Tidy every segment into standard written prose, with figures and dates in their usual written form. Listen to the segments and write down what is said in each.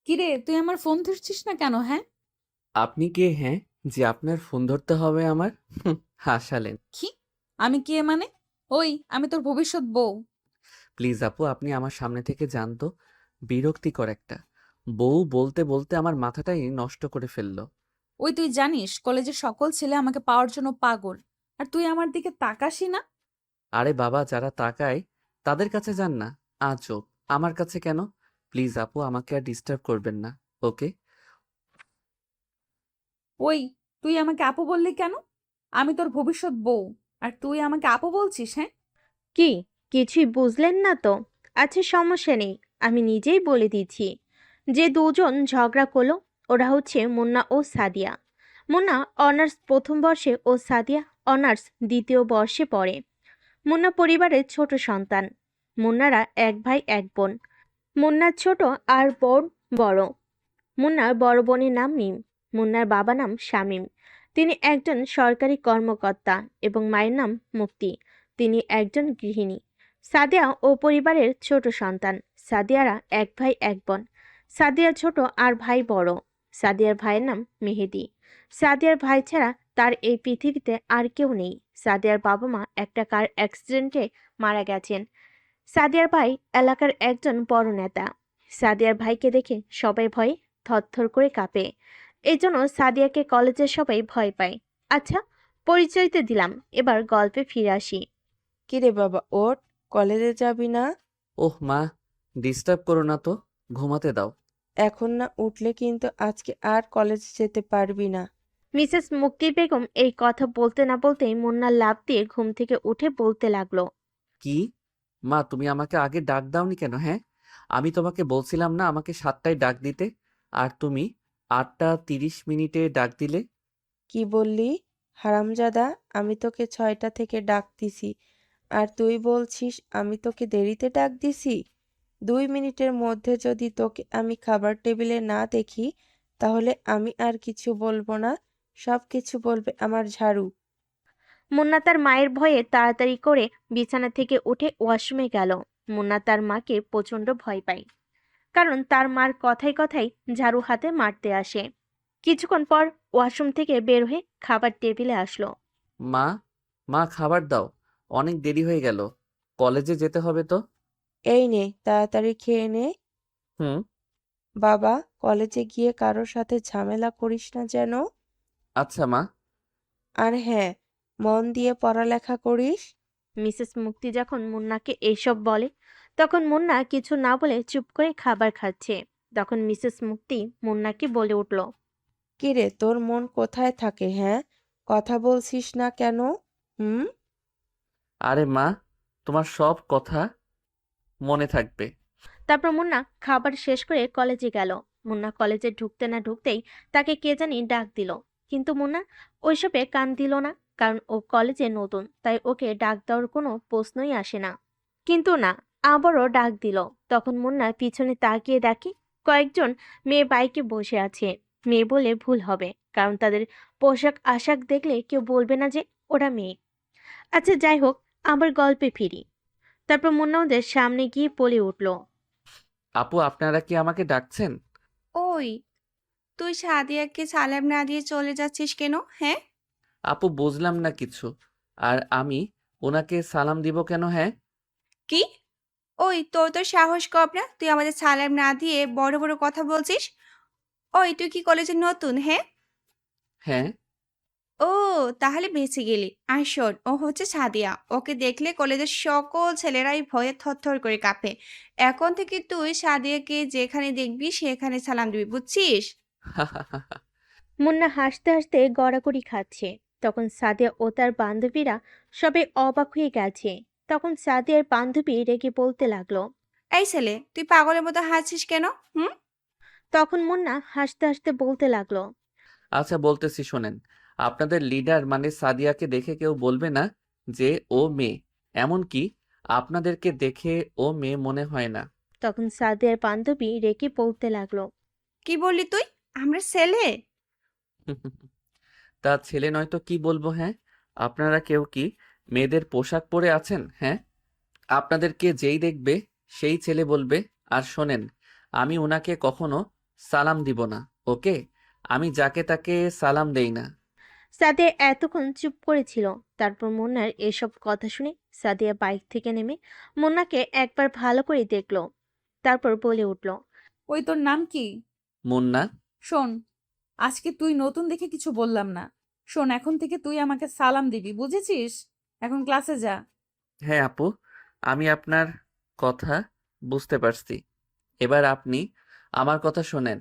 কিরে, তুই আমার ফোন ধরছিস না কেন? হ্যাঁ? আপনি কে হ্যাঁ? যে আপনার ফোন ধরতে হবে আমার? হাসালেন। কি? আমি কে মানে? ওই, আমি তোর ভবিষ্যৎ বউ। প্লিজ আপু আপনি আমার সামনে থেকে যান তো। বিরক্তিকর একটা। বউ বলতে বলতে আমার মাথাটাই নষ্ট করে ফেললো। ওই, তুই জানিস কলেজের সকল ছেলে আমাকে পাওয়ার জন্য পাগল। আর তুই আমার দিকে তাকাসই না। আরে বাবা যারা তাকায় তাদের কাছে যান না। আজব। আমার কাছে কেন? প্লিজ আপু আমাকে আর ডিস্টার্ব করবেন না। ওকে। ওই, তুই আমাকে আপু বললি কেন? আমি তোর ভবিষ্যৎ বউ। আর তুই আমাকে আপু বলছিস? হ্যাঁ? কি? কিছুই বুঝলেন না তো? আচ্ছা, সমস্যা নেই, আমি নিজেই বলে দিচ্ছি। যে দুজন ঝগড়া করলো ওরা হচ্ছে মুন্না ও সাদিয়া। মুন্না অনার্স প্রথম বর্ষে ও সাদিয়া অনার্স দ্বিতীয় বর্ষে পড়ে। মুন্না পরিবারের ছোট সন্তান। মুন্নারা এক ভাই এক বোন। মুন্নার ছোট আর বোন বড়। মুন্নার বড় বোনের নাম মিম। মুন্নার বাবা নাম শামীম। তিনি একজন সরকারি কর্মকর্তা এবং মায়ের নাম মুক্তি। তিনি একজন গৃহিণী। সাদিয়া ও পরিবারের ছোট সন্তান। সাদিয়ারা এক ভাই এক বোন। সাদিয়া ছোট আর ভাই বড়। সাদিয়ার ভাইয়ের নাম মেহেদি। সাদিয়ার ভাই ছাড়া তার এই পৃথিবীতে আর কেউ নেই। সাদিয়ার বাবা মা একটা কার অ্যাক্সিডেন্টে মারা গেছেন। সাদিয়ার ভাই এলাকার একজন বড় নেতা। সাদিয়ার ভাইকে দেখে সবাই ভয়ে থরথর করে কাঁপে। এই জন্য সাদিয়াকে কলেজের সবাই ভয় পায়। আচ্ছা, পরিচয় তো দিলাম, এবার গল্পে ফিরে আসি। কিরে বাবা, ওঠ। কলেজে যাবি না? ওহ মা, ডিস্টার্ব করো না তো। ঘুমাতে দাও। এখন না উঠলে কিন্তু আজকে আর কলেজে যেতে পারবি না। মিসেস মুক্তি বেগম এই কথা বলতে না বলতেই মুন্না লাফ দিয়ে ঘুম থেকে উঠে বলতে লাগলো। কি? মা তুমি আমাকে আগে ডাক দাওনি কেন? হ্যাঁ, আমি তোমাকে বলছিলাম না আমাকে 7টায় ডাক দিতে, আর তুমি 8টা 30 মিনিটে ডাক দিলে। কি বললি? হারামজাদা, আমি তোকে 6টা থেকে ডাক দিছি, আর তুই বলছিস আমি তোকে দেরিতে ডাক দিছি? 2 মিনিটের মধ্যে যদি তোকে আমি খাবার টেবিলে না দেখি, তাহলে আমি আর কিছু বলবো না, সব কিছু বলবে আমার ঝাড়ু। মুন্না তার মায়ের ভয়ে তাড়াতাড়ি করে বিছানা থেকে উঠে ওয়াশরুমে গেল। মুন্না তার মাকে প্রচন্ড ভয় পায়, কারণ তার মার কথায় কথায় ঝাড়ু হাতে মারতে আসে। কিছুক্ষণ পর ওয়াশরুম থেকে বের হয়ে খাবার টেবিলে আসলো। মা, মা খাবার দাও। অনেক দেরি হয়ে গেল, কলেজে যেতে হবে তো। এই নে, তাড়াতাড়ি খেয়ে নে। হুম। বাবা, কলেজে গিয়ে কারোর সাথে ঝামেলা করিস না যেন। আচ্ছা মা। আর হ্যাঁ, মন দিয়ে পড়ালেখা করিস। মিসেস মুক্তি যখন মুন্নাকে এইসব বলে, তখন মুন্না কিছু না বলে চুপ করে খাবার খাচ্ছে। তখন মিসেস মুক্তি মুন্নাকে বলে উঠল। কিরে, তোর মন কোথায় থাকে? হ্যাঁ, কথা বলছিস না কেন? হুম। আরে মা, তোমার সব কথা মনে থাকবে। তারপর মুন্না খাবার শেষ করে কলেজে গেল। মুন্না কলেজে ঢুকতে না ঢুকতেই তাকে কে জানি ডাক দিল। কিন্তু মুন্না ওইসবে কান দিল না, কারণ ও কলেজে নতুন, তাই ওকে ডাক দেওয়ার কোনো প্রশ্নই আসে না। কিন্তু না, আবারও ডাক দিল। তখন মুন্না পিছনে তাকিয়ে দেখে কয়েকজন মেয়ে বাইকে বসে আছে। মেয়ে বলে ভুল হবে, কারণ তাদের পোশাক আশাক দেখলে কেউ বলবে না যে ওরা মেয়ে। আচ্ছা, যাই হোক, আবার গল্পে ফিরি। তারপর মুন্না ওদের সামনে গিয়ে বলে উঠল। আপু আপনারা কি আমাকে ডাকছেন? ওই, তুই সাদিয়াকে সালাম না দিয়ে চলে যাচ্ছিস কেন? হ্যাঁ? আপু বুঝলাম না কিছু। আর আমি ওনাকে সালাম দিব কেন? হ্যাঁ। কি? ওই, তোর তো সাহস কম না, তুই আমাদের সালাম না দিয়ে বড় বড় কথা বলছিস? ওই, তুই কি কলেজে নতুন? হ্যাঁ? হ্যাঁ। ও, তাহলে বেঁচে গেলি। আর শোন, ও হচ্ছে সাদিয়া। ওকে দেখলে কলেজের সকল ছেলেরাই ভয়ে থরথর করে কাঁপে। এখন থেকে তুই সাদিয়াকে যেখানে দেখবি সেখানে সালাম দিবি, বুঝছিস? মুন্না হাসতে হাসতে গড়াগড়ি খাচ্ছে। তখন সাদিয়া ও তার বান্ধবীরা সবাই অবাক হয়ে গেছে। তখন সাদিয়ার বান্ধবী রেগে বলতে লাগলো। এই ছেলে, তুই পাগলের মতো হাসছিস কেন? হুম? তখন মুন্না হাসতে হাসতে বলতে লাগলো। আচ্ছা বলতেছি শোনেন। আপনাদের লিডার মানে সাদিয়াকে দেখে কেউ বলবে না যে ও মেয়ে। এমনকি আপনাদেরকে দেখে ও মেয়ে মনে হয় না। তখন সাদিয়ার বান্ধবী রেগে বলতে লাগলো। কি বললি তুই? আমরা ছেলে? তা ছেলে নয়তো কি বলবো? হ্যাঁ, আপনারা কেউ কি মেয়েদের পোশাক পরে আছেন? হ্যাঁ, আপনাদেরকে যেই দেখবে সেই ছেলে বলবে। আর শোনেন, আমি ওনাকে কখনো সালাম দিব না, ওকে? আমি যাকে তাকে সালাম দেই না। সাদিয়া এতক্ষণ চুপ করেছিল। তারপর মুন্নার এসব কথা শুনে সাদিয়া বাইক থেকে নেমে মুন্নাকে একবার ভালো করে দেখলো। তারপর বলে উঠল, ওই তোর নাম কি? মুন্না। শোন, আজকে তুই নতুন দেখে কিছু বললাম না। শোন, এখন থেকে তুই আমাকে সালাম দিবি, বুঝেছিস? এখন ক্লাসে যা। হ্যাঁ আপু, আমি আপনার কথা বুঝতে পারছি। এবার আপনি আমার কথা শোনেন।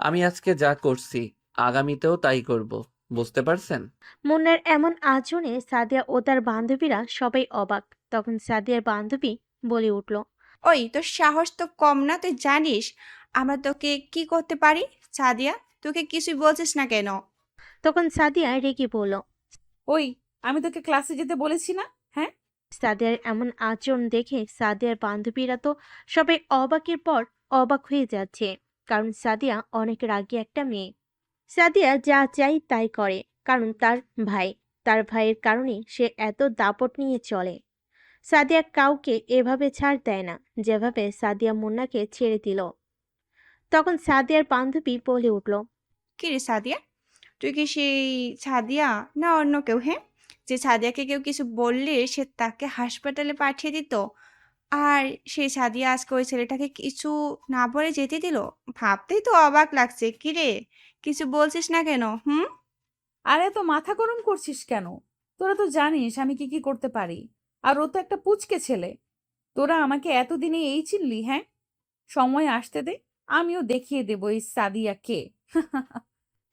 আমি আজকে যা করছি আগামীতেও তাই করব, বুঝতে পারছেন? মুন্নার এমন আচরণে সাদিয়া ও তার বান্ধবীরা সবাই অবাক। তখন সাদিয়ার বান্ধবী বলে উঠল, ওই তোর সাহস তো কম না, তুই জানিস আমরা তোকে কি করতে পারি? সাদিয়া, তোকে কিছুই বলছিস না কেন? তখন সাদিয়া রেগে বলল। ওই, আমি তোকে ক্লাসে যেতে বলেছি না? হ্যাঁ? সাদিয়ার এমন আচরণ দেখে সাদিয়ার বান্ধবীরা তো সবাই অবাকের পর অবাক হয়ে যাচ্ছে, কারণ সাদিয়া অনেক রাগী একটা মেয়ে। সাদিয়া যা চাই তাই করে, কারণ ভাই তার ভাইয়ের কারণে সে এত দাপট নিয়ে চলে। সাদিয়া কাউকে এভাবে ছাড় দেয় না, যেভাবে সাদিয়া মুন্নাকে ছেড়ে দিল। তখন সাদিয়ার বান্ধবী বলে উঠল, কি রে সাদিয়া, তুই কি সেই সাদিয়া না অন্য কেউ? হ্যাঁ, যে সাদিয়াকে কেউ কিছু বললে সে তাকে হাসপাতালে পাঠিয়ে দিত, আর সেই সাদিয়া আজকে ওই ছেলেটাকে কিছু না বলে যেতে দিল? ভাবতেই তো অবাক লাগছে। কি রে, কিছু বলছিস না কেন? হুম। আর এত মাথা গরম করছিস কেন? তোরা তো জানিস আমি কি কি করতে পারি। আর ও তো একটা পুচকে ছেলে। তোরা আমাকে এতদিনে এই চিনলি? হ্যাঁ, সময় আসতে দে, আমিও দেখিয়ে দেবো এই সাদিয়া কে।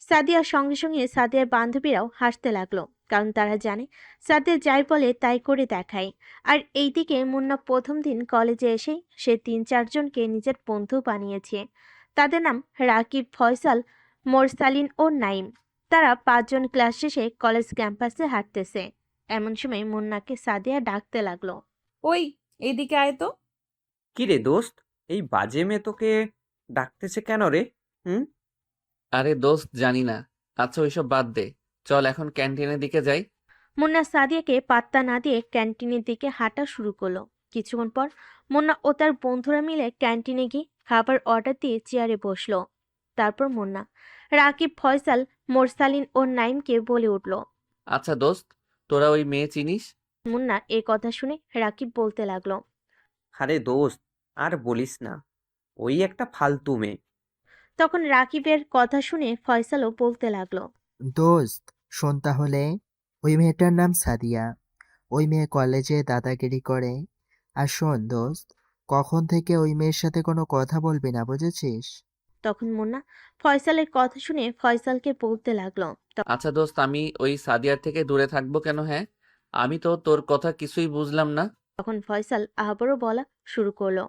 সাদিয়ার সঙ্গে সঙ্গে সাদিয়ার বান্ধবীরাও হাসতে লাগলো, কারণ তারা জানে সাদিয়া যাই বলে তাই করে দেখায়। আর এইদিকে মুন্না প্রথম দিন কলেজে এসে সে ৩-৪ জনকে নিজের বন্ধু বানিয়েছে। তাদের নাম রাকিব, ফয়সাল, মোরসালিন ও নাইম। তারা ৫ জন ক্লাস শেষে কলেজ ক্যাম্পাসে হাঁটতেছে। এমন সময় মুন্নাকে সাদিয়া ডাকতে লাগলো। ওই, এইদিকে আয় তো। কি রে দোস্ত, এই বাজে মেয়ে তোকে ডাকতেছে কেন রে? হুম? আরে দোস্ত, জানি না। আচ্ছা ওইসব বাদ দে, চল এখন ক্যান্টিনের দিকে যাই। মুন্না সাদিয়াকে পাত্তা না দিয়ে ক্যান্টিনের দিকে হাঁটা শুরু করলো। কিছুক্ষণ পর মুন্না ও তার বন্ধুরা মিলে ক্যান্টিনে গিয়ে খাবার অর্ডার দিয়ে চেয়ারে বসলো। তারপর মুন্না রাকিব, ফয়সাল, মোরসালিন ও নাইমকে বলে উঠল। আচ্ছা দোস্ত, তোরা ওই মেয়ে চিনিস? মুন্না এ কথা শুনে রাকিব বলতে লাগলো। আরে দোস্ত, আর বলিস না, ওই একটা ফালতু মেয়ে। তখন রাকিবের কথা শুনে ফয়সালও বলতে লাগলো। দোস্ত, শোন তাহলে, ওই মেয়েটার নাম সাদিয়া। ওই মেয়ে কলেজে দাদাগিরি করে। আর শোন দোস্ত, কখন থেকে ওই মেয়ের সাথে কোনো কথা বলবি না, বুঝেছিস? তখন মুন্না ফয়সালের কথা শুনে ফয়সালকে বলতে লাগলো। আচ্ছা দোস্ত, আমি ওই সাদিয়ার থেকে দূরে থাকবো কেন? হ্যাঁ, আমি তো তোর কথা কিছুই বুঝলাম না। তখন ফয়সাল আবারও বলা শুরু করলো।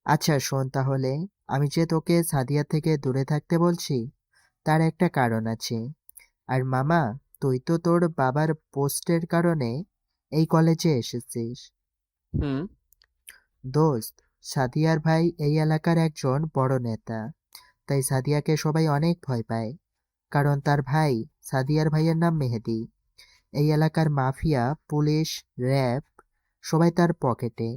আচ্ছা শোন তাহলে, আমি যে তোকে সাদিয়া থেকে দূরে থাকতে বলছি, তার একটা কারণ আছে। আর মামা, তুই তো তোর বাবার পোস্টের কারণে এই কলেজে এসেছিস। হুম। দোস্ত, সাদিয়ার ভাই এই এলাকার একজন বড় নেতা। তাই সাদিয়াকে সবাই অনেক ভয় পায়, কারণ তার ভাই, সাদিয়ার ভাইয়ের নাম মেহেদী। এই এলাকার মাফিয়া, পুলিশ, র্যাব সবাই তার পকেটে।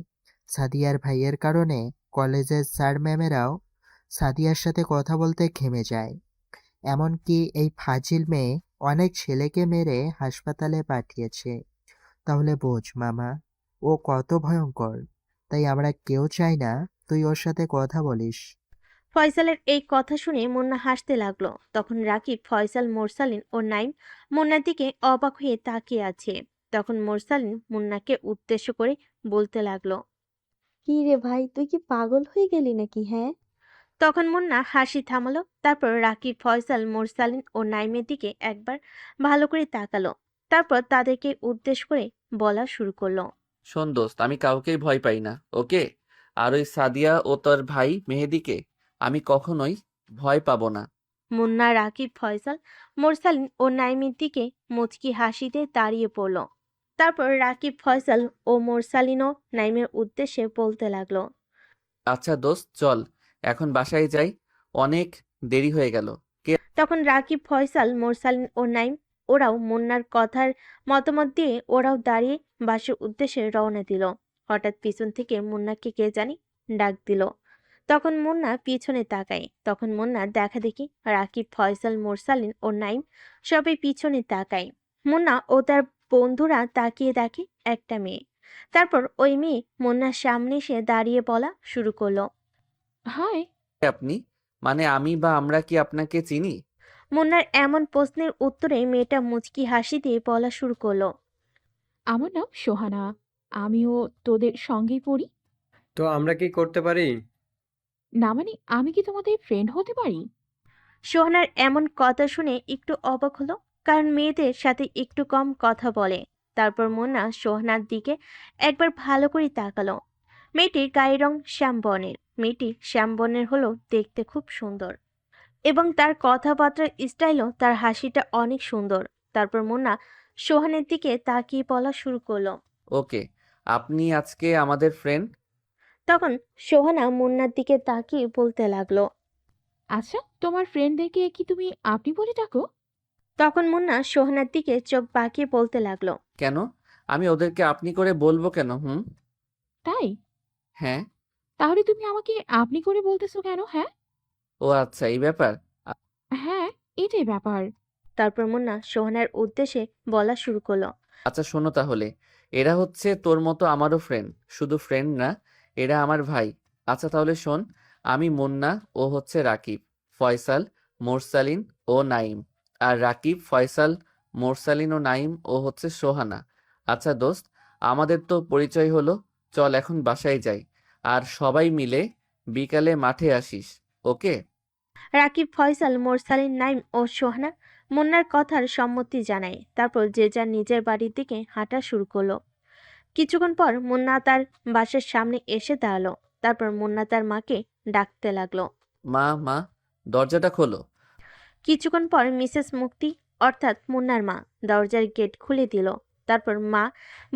সাদিয়ার ভাইয়ের কারণে কলেজের স্যার ম্যামেরাও সাদিয়ার সাথে কথা বলতে ঘেমে যায়। এমনকি এই ফাজিল মেয়ে অনেক ছেলেকে মেরে হাসপাতালে পাঠিয়েছে। তাহলে বোঝ মামা, ও কত ভয়ঙ্কর। তাই আমরা কেউ চাই না তুই ওর সাথে কথা বলিস। ফয়সালের এই কথা শুনে মুন্না হাসতে লাগলো। তখন রাকিব, ফয়সাল, মোরসালিন ও নাইম মুন্নার দিকে অবাক হয়ে তাকিয়ে আছে। তখন মোরসালিন মুন্নাকে উদ্দেশ্য করে বলতে লাগলো। কি রে ভাই, তুই কি পাগল হয়ে গেলি নাকি? হ্যাঁ, তখন মুন্না হাসি থামালো। তারপর রাকিব, ফয়সাল, মোরসালিন ও নাইমের দিকে একবার ভালো করে তাকালো। তারপর তাদেরকে উদ্দেশ্য করে বলা শুরু করলো। শোন দোস্ত, আমি কাউকেই ভয় পাই না, ওকে? আর ওই সাদিয়া ও তোর ভাই মেহেদীকে আমি কখনোই ভয় পাবো না। মুন্না, রাকিব, ফয়সাল, মোরসালিন ও নাইমের দিকে মুচকি হাসিতে দাঁড়িয়ে পড়ল। তারপর রাকিব, ফয়সাল ও মোরসালিন ও নাইমের উদ্দেশ্যে বলতে লাগলো। আচ্ছা দোস্ত, চল এখন বাসায় যাই, অনেক দেরি হয়ে গেল। তখন রাকিব, ফয়সাল, মোরসালিন ও নাইম ওরাও মুন্নার কথার মতামত দিয়ে ওরাও দাঁড়িয়ে বাসার উদ্দেশ্যে রওনা দিল। হঠাৎ পিছন থেকে মুন্নাকে কে জানি ডাক দিল। তখন মুন্না পিছনে তাকায়। তখন মুন্না দেখা দেখি রাকিব, ফয়সাল, মোরসালিন ও নাইম সবাই পিছনে তাকায়। মুন্না ও তার বন্ধুরা তাকিয়ে দেখে একটা মেয়ে। তারপর ওই মেয়ে মুন্নার সামনে এসে দাঁড়িয়ে বলা শুরু করলো। হাই। আপনি মানে আমি বা আমরা কি আপনাকে চিনি? মুন্নার এমন প্রশ্নের উত্তরে মেয়েটা মুচকি হাসি দিয়ে বলা শুরু করলো। আমার নাম সোহানা। আমিও তোদের সঙ্গেই পড়ি। তো আমরা কি করতে পারি? না মানে আমি কি তোমাদের ফ্রেন্ড হতে পারি? সোহানার এমন কথা শুনে একটু অবাক হলো, কারণ মেয়েদের সাথে একটু কম কথা বলে। তারপর মুন্না সোহানার দিকে একবার ভালো করে তাকালো। মেয়েটির গায়ের রং শ্যাম বর্ণের। মেয়েটি শ্যাম বর্ণের হলেও দেখতে খুব সুন্দর, এবং তার কথাবার্তার স্টাইলও, তার হাসিটা অনেক সুন্দর। তারপর মুন্না সোহানের দিকে তাকিয়ে বলা শুরু করলো। ওকে, আপনি আজকে আমাদের ফ্রেন্ড? তখন সোহানা মুন্নার দিকে তাকিয়ে বলতে লাগলো। আচ্ছা, তোমার ফ্রেন্ডদেরকে কি তুমি আপনি বলে ডাকো? তখন মুন্না সোহানার দিকে চোখ বাঁকিয়ে বলতে লাগলো। কেন? আমি ওদেরকে আপনি করে বলবো কেন? তাই? হ্যাঁ। তাহলে তুমি আমাকে আপনি করে বলতেছো কেন? হ্যাঁ। ও আচ্ছা, এই ব্যাপার। হ্যাঁ, এটাই ব্যাপার। তারপর মুন্না সোহানার উদ্দেশ্যে বলা শুরু করলো। আচ্ছা শোনো তাহলে, এরা হচ্ছে তোর মতো আমারও ফ্রেন্ড। শুধু ফ্রেন্ড না, এরা আমার ভাই। আচ্ছা তাহলে শোন, আমি মুন্না, ও হচ্ছে রাকিব, ফয়সাল, মোরসালিন ও নাইম। আর রাকিব, ফয়সাল, মোরসালিন ও নাইম ও হচ্ছে সোহানা। আচ্ছা দোস্ত, আমাদের তো পরিচয় হলো, চল এখন বাসায় যাই। আর সবাই মিলে বিকালে মাঠে আসিস, ওকে? রাকিব, ফয়সাল, মোরসালিন, নাইম ও সোহানা মুন্নার কথার সম্মতি জানায়। তারপর যে যার নিজের বাড়ির দিকে হাঁটা শুরু করলো। কিছুক্ষণ পর মুন্না তার বাসার সামনে এসে দাঁড়ালো। তারপর মুন্না তার মাকে ডাকতে লাগলো। মা, মা, দরজাটা খোলো। কিছুক্ষণ পর মিসেস মুক্তি, অর্থাৎ মুন্নার মা, দরজার গেট খুলে দিল। তারপর মা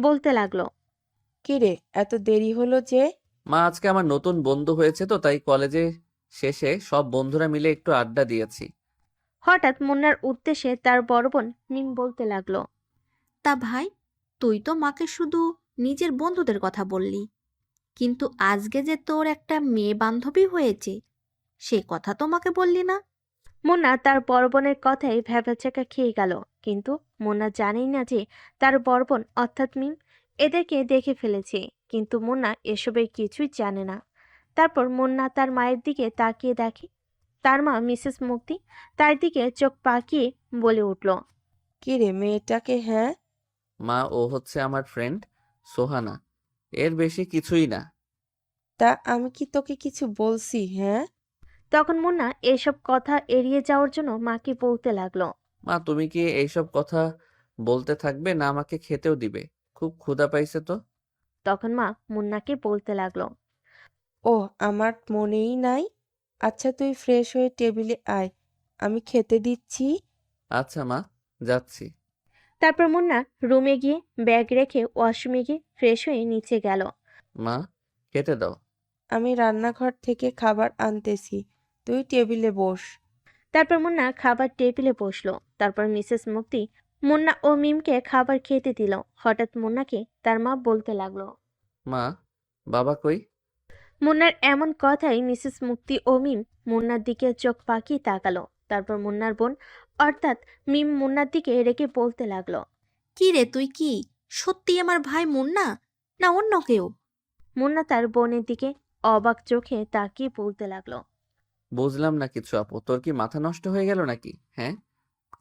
বলতে লাগলো। কিরে, এত দেরি হলো যে? মা, আজকে আমার নতুন বন্ধু হয়েছে তো, তাই কলেজে শেষে সব বন্ধুরা মিলে একটু আড্ডা দিয়েছি। হঠাৎ মুন্নার উদ্দেশ্যে তার বড় বোন মিম বলতে লাগলো। তা ভাই, তুই তো মাকে শুধু নিজের বন্ধুদের কথা বললি, কিন্তু আজকে যে তোর একটা মেয়ে বান্ধবী হয়েছে সে কথা তো মাকে বললি না। মুন্না তার বড় বোনের কথায় ভ্যাবাচ্যাকা খেয়ে গেল, কিন্তু মুন্না জানেই না যে তার বড় বোন অর্থাৎ মিম এদেরকে দেখে ফেলেছে। কিন্তু মুন্না এসবের কিছুই জানে না। তারপর মুন্না তার মায়ের দিকে তাকিয়ে দেখে তার মা মিসেস মুক্তি তার দিকে চোখ পাকিয়ে বলে উঠল। কিরে মেয়েটাকে? হ্যাঁ, মা, ও হচ্ছে আমার ফ্রেন্ড সোহানা, এর বেশি কিছুই না। তা আমি কি তোকে কিছু বলছি? হ্যাঁ। তখন মুন্না এসব কথা এড়িয়ে যাওয়ার জন্য মাকে বলতে লাগলো। মা, তুমি কি এইসব কথা বলতে থাকবে না আমাকে খেতেও দিবে? খুব ক্ষুধা পাইছে তো। তখন মা মুন্নাকে বলতে লাগলো। ও, আমার মনেই নাই। আচ্ছা তুই ফ্রেশ হয়ে টেবিলে আয়, আমি খেতে দিচ্ছি। আচ্ছা মা, যাচ্ছি। তারপর মুন্না রুমে গিয়ে ব্যাগ রেখে ওয়াশরুমে গিয়ে ফ্রেশ হয়ে নিচে গেল। মা, খেতে দাও। আমি রান্নাঘর থেকে খাবার আনতেছি, তুই টেবিলে বস। তারপর মুন্না খাবার টেবিলে বসলো। তারপর মিসেস মুক্তি মুন্না ও মিমকে খাবার খেতে দিল। হঠাৎ মুন্নাকে তার মা বলতে লাগলো। মা, বাবা কই? মুন্নার এমন কথাই মিসেস মুক্তি ও মিম মুন্নার দিকে চোখ পাকিয়ে তাকালো। তারপর মুন্নার বোন অর্থাৎ মিম মুন্নার দিকে রেখে বলতে লাগলো। কি রে, তুই কি সত্যি আমার ভাই মুন্না, না অন্য কেউ? মুন্না তার বোনের দিকে অবাক চোখে তাকিয়ে বলতে লাগলো। বুঝলাম না কিছু আপু, তোর কি মাথা নষ্ট হয়ে গেল নাকি? হ্যাঁ,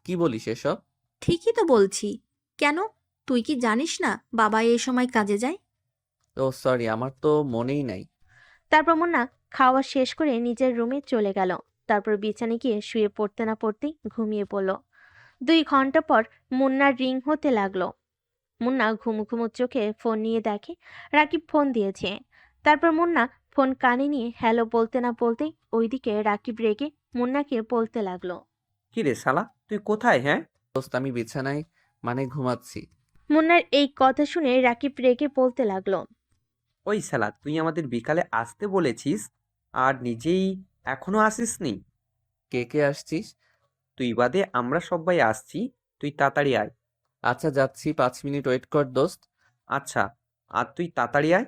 কি বলিস এসব? ঠিকই তো বলছি। কেন, তুই কি জানিস না বাবা এই সময় কাজে যায়? ও সরি, আমার তো মনেই নাই। তারপর মুন্না খাওয়া শেষ করে নিজের রুমে চলে গেল। তারপর বিছানে গিয়ে শুয়ে পড়তে না পড়তেই ঘুমিয়ে পড়ল। 2 ঘন্টা পর মুন্নার রিং হতে লাগলো। মুন্না ঘুমু ঘুমু চোখে ফোন নিয়ে দেখে রাকিব ফোন দিয়েছে। তারপর মুন্না ফোন কানে নিয়ে হ্যালো বলতে না বলতেই ওইদিকে রাকিব রেগে মুন্নাকে বলতে লাগলো। কি রে শালা, তুই কোথায়? হ্যাঁ, দোস্ত, আমি বিছানায় মানে ঘুমাচ্ছি। মুন্নার এই কথা শুনে রাকিব রেগে বলতে লাগলো। ওই শালা, তুই আমাদের বিকালে আসতে বলেছিস আর নিজেই এখনো আসিসনি। কে কে আসছিস? তুই বাদে আমরা সবাই আসছি, তুই তাড়াতাড়ি আয়। আচ্ছা যাচ্ছি, 5 মিনিট ওয়েট কর দোস্ত। আচ্ছা, আর তুই তাড়াতাড়ি আয়।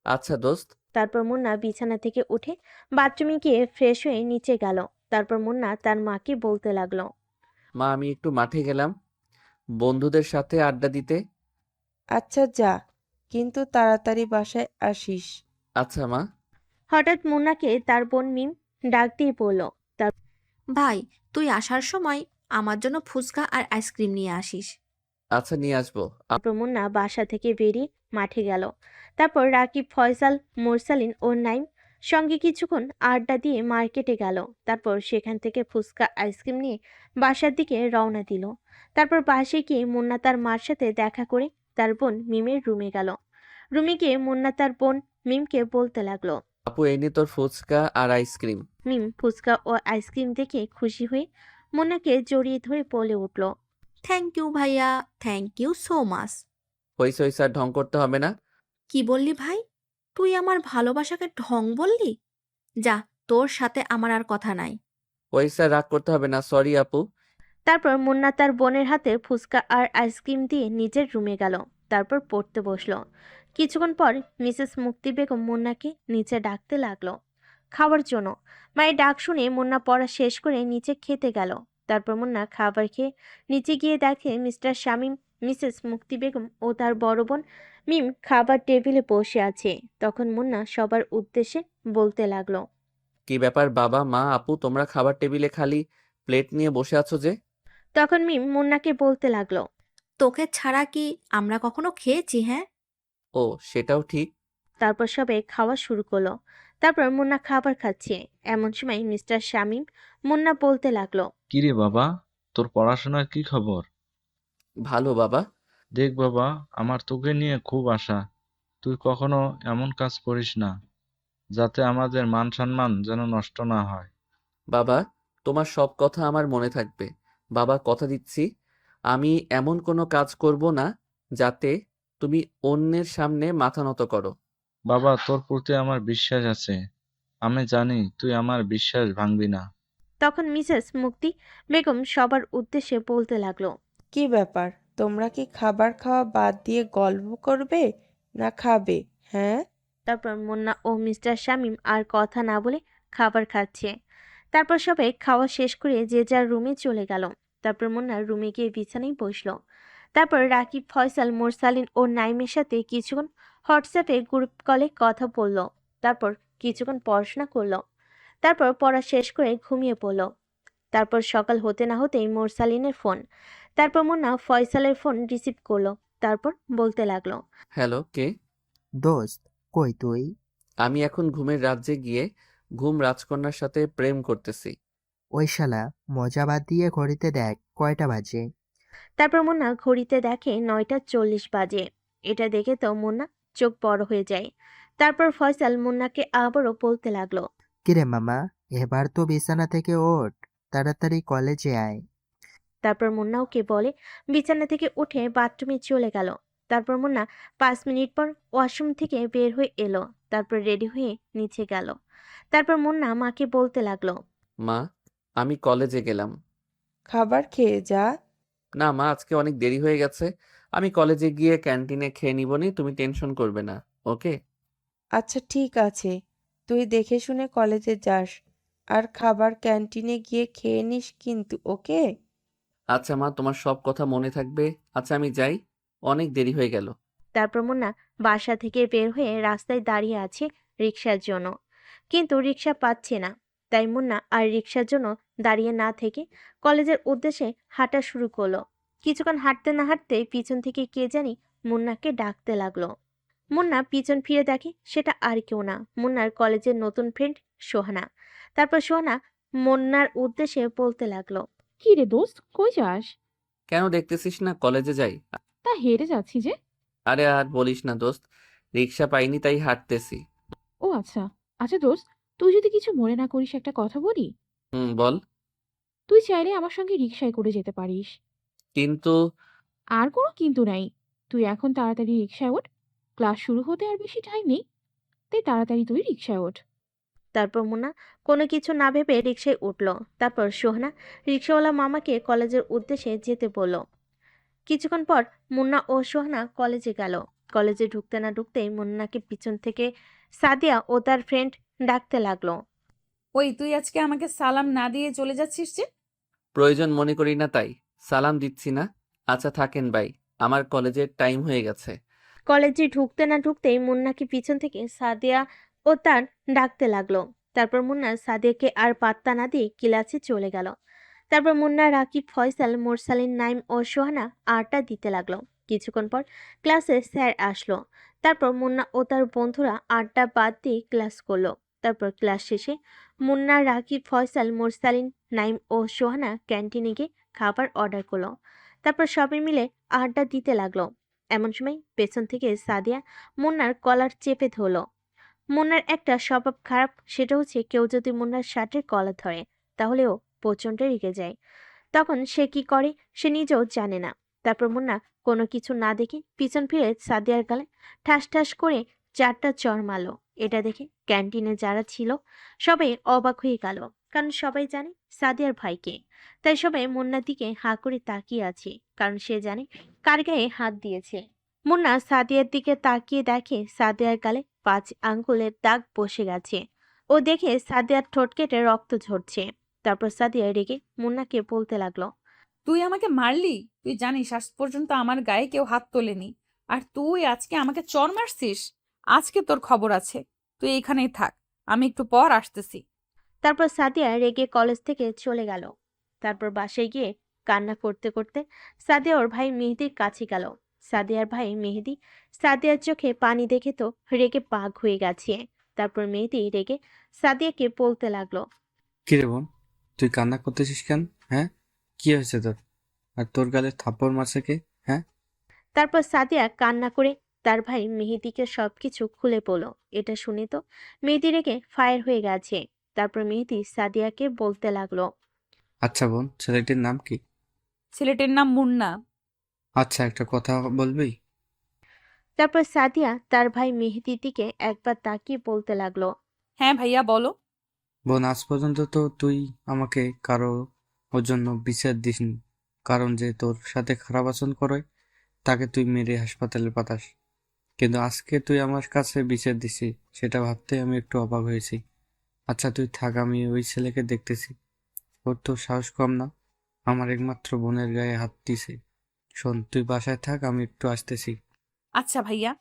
আচ্ছা দোস্ত। তারপর মুন্না বিছানা থেকে উঠে বাথরুমে গিয়ে ফ্রেশ হয়ে নিচে গেল। তারপর মুন্না তার মাকে বলতে লাগলো। মা আমি একটু মাঠে গেলাম বন্ধুদের সাথে আড্ডা দিতে। আচ্ছা যা, কিন্তু তাড়াতাড়ি বাসায় আসিস। আচ্ছা মা। হঠাৎ মুন্নাকে তার বোন মিম ডাক দিয়ে বলল। ভাই, তুই আসার সময় আমার জন্য ফুচকা আর আইসক্রিম নিয়ে আসিস। আচ্ছা নিয়ে আসবো। তারপর মুন্না বাসা থেকে বেরিয়ে মাঠে গেল। তারপর রাকিব, ফয়সাল, মোরসালিন ও নাইম সঙ্গে কিছুক্ষণ আড্ডা দিয়ে মার্কেটে গেল। তারপর সেখান থেকে ফুচকা আইসক্রিম নিয়ে বাসার দিকে রওনা দিল। তারপর বাসে গিয়ে মুন্না তার মার সাথে দেখা করে তার বোন মিমের রুমে গেল। রুমে গিয়ে মুন্না তার বোন মিমকে বলতে লাগলো। আপু এই নে তোর ফুচকা আর আইসক্রিম। মিম ফুচকা ও আইসক্রিম দেখে খুশি হয়ে মুন্নাকে জড়িয়ে ধরে বলে উঠল। থ্যাংক ইউ ভাইয়া, থ্যাংক ইউ সো মাচ। হইছে হইছে আর ঢং করতে হবে না। কি বললি ভাই? তুই আমার ভালোবাসাকে ঢং বললি? যা, তোর সাথে আমার আর কথা নাই। হইছে আর রাগ করতে হবে না, সরি আপু। তারপর মুন্না তার বোনের হাতে ফুচকা আর আইসক্রিম দিয়ে নিজের রুমে গেল। তারপর পড়তে বসলো। কিছুক্ষণ পর মিসেস মুক্তি বেগম মুন্নাকে নিচে ডাকতে লাগলো খাওয়ার জন্য। মায়ের ডাক শুনে মুন্না পড়া শেষ করে নিচে খেতে গেল। তারপর মুন্না খাবার খেয়ে নিচে গিয়ে দেখে মিস্টার শামীম, মিসেস মুক্তি বেগম ও তার বড় বোন মিম খাবার টেবিলে বসে আছে। তখন মুন্না সবার উদ্দেশ্যে বলতে লাগলো। কি ব্যাপার বাবা মা আপু, তোমরা খাবার টেবিলে খালি প্লেট নিয়ে বসে আছো যে? তখন মিম মুন্নাকে বলতে লাগলো। তোকে ছাড়া কি আমরা কখনো খেয়েছি? হ্যাঁ। ও সেটাও ঠিক। তারপর সবাই খাওয়া শুরু করলো। তারপর মুন্না খাবার খাচ্ছে। এমন সময় মিস্টার শামীম মুন্না বলতে লাগলো। কিরে বাবা, তোর পড়াশোনার কি খবর? ভালো বাবা। দেখ বাবা, আমার তোকে নিয়ে খুব আশা। তুই কখনো এমন কাজ করিস না, যাতে আমাদের মান সম্মান যেন নষ্ট না হয়। বাবা তোমার সব কথা আমার মনে থাকবে। বাবা কথা দিচ্ছি আমি এমন কোনো কাজ করব না যাতে তুমি অন্যের সামনে মাথা নত করো। বাবা, তোর প্রতি আমার বিশ্বাস আছে। আমি জানি তুই আমার বিশ্বাস ভাঙবি না। তখন মিসেস মুক্তি বেগম সবার উদ্দেশ্যে বলতে লাগলো। কি ব্যাপার, তোমরা কি খাবার খাওয়া বাদ দিয়ে গল্প করবে না খাবে? হ্যাঁ। তারপর মুন্না ও মিস্টার শামীম আর কথা না বলে খাবার খাচ্ছে। তারপর সবাই খাওয়া শেষ করে যে যার রুমে চলে গেল। তারপর মুন্না রুমে গিয়ে বিছানায় বসলো। তারপর রাকিব, ফয়সাল, মোরসালিন ও নাইমের সাথে কিছুক্ষণ হোয়াটসঅ্যাপে গ্রুপ কলে কথা বলল। তারপর কিছুক্ষণ পড়াশোনা করলো। তারপর পড়া শেষ করে ঘুমিয়ে পড়ল। তারপর সকাল হতে না হতেই মোরসালিনের ফোন। তারপর মুন্না ফয়সালের ফোন রিসিভ করলো। তারপর বলতে লাগলো। হ্যালো কে? দোস্ত, কই তুই? আমি এখন ঘুমের রাজ্যে গিয়ে ঘুম রাজকন্যার সাথে প্রেম করতেছি। ওই শালা, মজা বাদ দিয়ে ঘড়িতে দেখ কয়টা বাজে। তারপর মুন্না ঘড়িতে দেখে 9:40 বাজে। এটা দেখে তো মুন্না চোখ বড় হয়ে যায়। তারপর ফয়সাল মুন্নাকে আবারও বলতে লাগলো। কিরে মামা, এবার তো বিছানা থেকে ওঠ, তাড়াতাড়ি কলেজে আয়। তারপর মুন্না ওকে বলে বিছানা থেকে উঠে বাথরুমে চলে গেল। তারপর মুন্না 5 মিনিট পর ওয়াশরুম থেকে বের হয়ে এলো। তারপর রেডি হয়ে নিচে গেল। তারপর মুন্না মাকে বলতে লাগলো। মা আমি কলেজে গেলাম। খাবার খেয়ে যা। না মা, আজকে অনেক দেরি হয়ে গেছে। আমি কলেজে গিয়ে ক্যান্টিনে খেয়ে নিবনি, তুমি টেনশন করবে না। ওকে? আচ্ছা ঠিক আছে, তুই দেখে শুনে কলেজে যাস, আর খাবার ক্যান্টিনে গিয়ে খেয়ে নিস কিন্তু, ওকে? আচ্ছা মা, তোমার সব কথা মনে থাকবে। আচ্ছা আমি যাই, অনেক দেরি হয়ে গেল। তারপর মুন্না বাসা থেকে বের হয়ে রাস্তায় দাঁড়িয়ে আছে রিক্সার জন্য, কিন্তু রিক্সা পাচ্ছে না। তাই মুন্না আর রিক্সার জন্য দাঁড়িয়ে না থেকে কলেজের উদ্দেশ্যে হাঁটা শুরু করলো। কিছুক্ষণ হাঁটতে না হাঁটতে পিছন থেকে কে জানি মুন্নাকে ডাকতে লাগলো। মুন্না পিছন ফিরে দেখে সেটা আর কেউ না, মুন্নার কলেজের নতুন ফ্রেন্ড সোহানা। তারপর সোহানা মুন্নার উদ্দেশ্যে বলতে লাগলো। কি রে দোস্ত, কই যাস? কেন দেখতেছিস না কলেজে যাই? তা হেঁটে যাচ্ছি যে। আরে আর বলিস না দোস্ত, রিক্সা পাইনি তাই হাঁটতেছি। ও আচ্ছা। আচ্ছা দোস্ত, তুই যদি কিছু মনে না করিস একটা কথা বলি। বল। তুই চাইলে আমার সঙ্গে রিক্সায় করে যেতে পারিস। কিন্তু আর কোনো কিন্তু নাই। তুই এখন তাড়াতাড়ি রিক্সায় ওঠ। ক্লাস শুরু হতে আর বেশি টাইম নেই, তাই তাড়াতাড়ি তুই রিক্সায় ওঠ। তারপর মুন্না কোনো কিছু না ভেবে রিক্সায় উঠল। তারপর সোহানা রিক্সাওয়ালা মামাকে কলেজের উদ্দেশ্যে যেতে বলল। কিছুক্ষণ পর মুন্না ও সোহানা কলেজে গেল। কলেজে ঢুকতে না ঢুকতেই মুন্নাকে পিছন থেকে সাদিয়া ও তার ফ্রেন্ড ডাকতে লাগলো। ওই তুই আজকে আমাকে সালাম না দিয়ে চলে যাচ্ছিস যে? প্রয়োজন মনে করি না তাই সালাম দিচ্ছি না। আচ্ছা থাকেন ভাই, আমার কলেজের টাইম হয়ে গেছে। কলেজে ঢুকতে না ঢুকতেই মুন্নাকে পিছন থেকে সাদিয়া ও তার ডাকতে লাগলো। তারপর মুন্না সাদিয়াকে আর পাত্তা না দিয়ে ক্লাসে চলে গেল। তারপর মুন্না, রাকিব, ফয়সাল, মোরসালিন, নাইম ও সোহানা আড্ডা দিতে লাগলো। কিছুক্ষণ পর ক্লাসে স্যার আসলো। তারপর মুন্না ও তার বন্ধুরা আড্ডা বাদ দিয়ে ক্লাস করলো। তারপর ক্লাস শেষে মুন্না, রাকিব, ফয়সাল, মোরসালিন, নাইম ও সোহানা ক্যান্টিনে গিয়ে খাবার অর্ডার করলো। তারপর সবাই মিলে আড্ডা দিতে লাগলো। এমন সময় পেছন থেকে সাদিয়া মুন্নার কলার চেপে ধরল। মুন্নার একটা স্বভাব খারাপ, সেটা হচ্ছে কেউ যদি মুন্নার শার্টের কলার ধরে তাহলে ও প্রচণ্ড রেগে যায়। তখন সে কি করে সে নিজেও জানে না। তারপর মুন্না কোনো কিছু না দেখে পিছন ফিরে সাদিয়ার গালে ঠাস ঠাস করে 4টা চড় মারল। এটা দেখে ক্যান্টিনে যারা ছিল সবাই অবাক হয়ে গেল, কারণ সবাই জানে সাদিয়ার ভাইকে। তাই সবাই মুন্নার দিকে হাঁ করে তাকিয়ে আছে, কারণ সে জানে কার গায়ে হাত দিয়েছে। মুন্না সাদিয়ার দিকে তাকিয়ে দেখে সাদিয়ার গালে 5 আঙ্গুলের দাগ বসে গেছে। ও দেখে সাদিয়ার ঠোঁট কেটে রক্ত ঝরছে। তারপর সাদিয়া রেগে মুন্নাকে বলতে লাগলো, তুই আমাকে মারলি? তুই জানিস আজ পর্যন্ত আমার গায়ে কেউ হাত তোলেনি, আর তুই আজকে আমাকে চড় মারছিস? আজকে তোর খবর আছে, তুই এখানেই থাক, আমি একটু পর আসতেছি। তারপর সাদিয়া রেগে কলেজ থেকে চলে গেল। তারপর বাসায় গিয়ে কান্না করতে করতে সাদিয়া ওর ভাই মেহেদির কাছে গেল। সাদিয়ার ভাই মেহেদি সাদিয়ার চোখে পানি দেখে তো রেগে পাগ হয়ে গেছে। তারপর মেহেদি রেগে সাদিয়াকে বলতে লাগলো, কিরে বোন, তুই কান্না করতেছিস কেন? হ্যাঁ, কি হয়েছে তোর? আর তোর গালে থাপ্পড় মারছে কে? হ্যাঁ। তারপর সাদিয়া কান্না করে তার ভাই মেহেদিকে সবকিছু খুলে বলল। এটা শুনে তো মেহেদি রেগে ফায়ার হয়ে গেছে। তারপর মেহেদি সাদিয়াকে বলতে লাগলো, আচ্ছা বোন, ছেলেটির নাম কি? ছেলেটির নাম মুন্না। আচ্ছা, একটা কথা বলবি? তারপর সাদিয়া তার ভাই মেহেদির দিকে একবার তাকিয়ে বলতে লাগলো, হ্যাঁ ভাইয়া বলো। বোন, আজ পর্যন্ত তো তুই আমাকে কারো ওর জন্য বিচার দিসনি। কারণ যে তোর সাথে খারাপ আচরণ করে তাকে তুই মেরে হাসপাতালে পাঠাস, কিন্তু আজকে তুই আমার কাছে বিচার দিছিস, সেটা ভাবতে আমি একটু অবাক হয়েছি। আচ্ছা তুই থাক, আমি ওই ছেলেকে দেখতেছি। ওর তো সাহস কম না, আমার একমাত্র বোনের গায়ে হাত দিছে। শোন, তুই বাসায় থাক, আমি একটু আসতেছি। আচ্ছা ভাইয়া।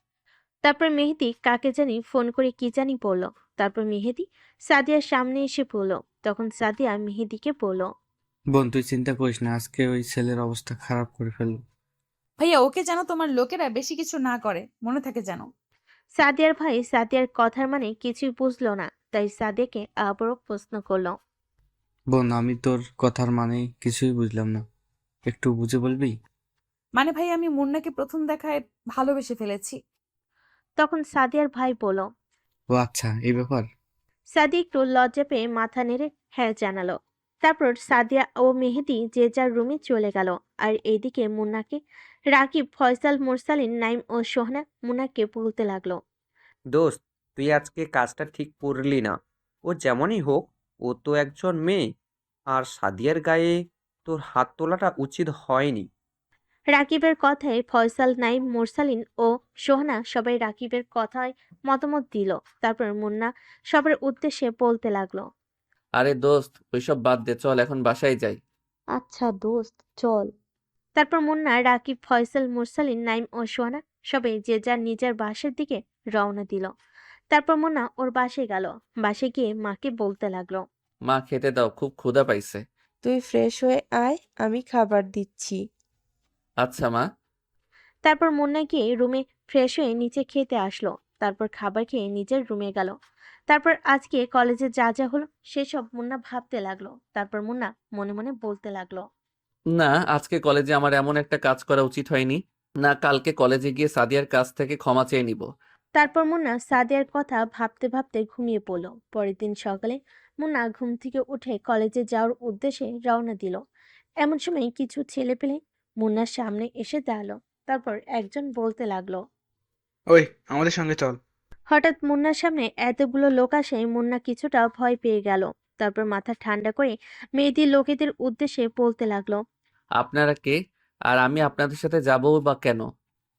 তারপর মেহেদি কাকে জানি ফোন করে কি জানি বলল। তারপর মেহেদি সাদিয়ার সামনে এসে পড়ল। তখন সাদিয়া মেহেদিকে বলল, বোন তুই চিন্তা করিস না, আজকে ওই ছেলের অবস্থা খারাপ করে ফেলবো। ভাইয়া ওকে যেন তোমার লোকেরা বেশি কিছু না করে, মনে থাকে যেন। সাদিয়ার ভাই সাদিয়ার কথার মানে কিছুই বুঝলো না, তাই সাদিয়াকে আবারও প্রশ্ন করলো। বোন, আমি তোর কথার মানে কিছুই বুঝলাম না, একটু বুঝে বলবি? মানে ভাই আমি মুন্নাকে প্রথম দেখায় ভালোবেসে ফেলেছি। তখন সাদিয়ার ভাই বলল। ও আচ্ছা, এই ব্যাপার। সাদিয়া একটু লজ্জা পেয়ে মাথা নেড়ে হ্যাঁ জানালো। তারপর সাদিয়া ও মেহেদি যে যার রুমে চলে গেল। আর এইদিকে মুন্নাকে রাকিব, ফয়সাল, মোরসালিন, নাইম ও সোহনা মুন্নাকে বলতে লাগলো, দোস্ত, তুই আজকে কাজটা ঠিক করলি না। ও যেমনই হোক, ও তো একজন মেয়ে। আর সাদিয়ার গায়ে তোর হাত তোলাটা উচিত হয়নি। রাকিবের কথায় ফয়সাল, নাইম, মোরসালিন ও সোহনা সবাই রাকিবের কথায় মতামত দিল। তারপর মুন্না সবার উদ্দেশ্যে বলতে লাগলো, আরে দোস্ত, ওইসব বাদ দে, চল এখন বাসায় যাই। আচ্ছা দোস্ত চল। তারপর মুন্না, রাকিব, ফয়সাল, মোরসালিন, নাইম ও সোহানা সবাই যে যার নিজের বাসের দিকে রওনা দিল। তারপর মুন্না ওর বাসে গেল। বাসে গিয়ে মাকে বলতে লাগলো, মা খেতে দাও, খুব ক্ষুধা পাইছে। তুই ফ্রেশ হয়ে আয়, আমি খাবার দিচ্ছি। আচ্ছা মা। তারপর মুন্না গিয়ে রুমে ফ্রেশ হয়ে নিচে খেতে আসলো। তারপর খাবার খেয়ে নিজের রুমে গেল। তারপর আজকে কলেজে যা যা হলো সেসব মুন্না ভাবতে লাগলো। তারপর মুন্না মনে মনে বলতে লাগলো, না, আজকে কলেজে আমার এমন একটা কাজ করা উচিত হয়নি। না, কালকে কলেজে গিয়ে সাদিয়ার কাছ থেকে ক্ষমা চেয়ে নিব। তারপর মুন্না সাদিয়ার কথা ভাবতে ভাবতে ঘুমিয়ে পড়ল। পরের দিন সকালে মুন্না ঘুম থেকে উঠে কলেজে যাওয়ার উদ্দেশ্যে রওনা দিল। এমন সময় কিছু ছেলে পেলে মুন্নার সামনে এসে দাঁড়ালো। তারপর একজন বলতে লাগলো, ওই আমাদের সঙ্গে চল। হঠাৎ মুন্নার সামনে এতগুলো লোক আসে মুন্না কিছুটা ভয় পেয়ে গেল। তারপর মাথা ঠান্ডা করে মেয়েদের লোকেদের উদ্দেশ্যে বলতে লাগলো, আপনারা কে? আর আমি আপনাদের সাথে যাবো বা কেন?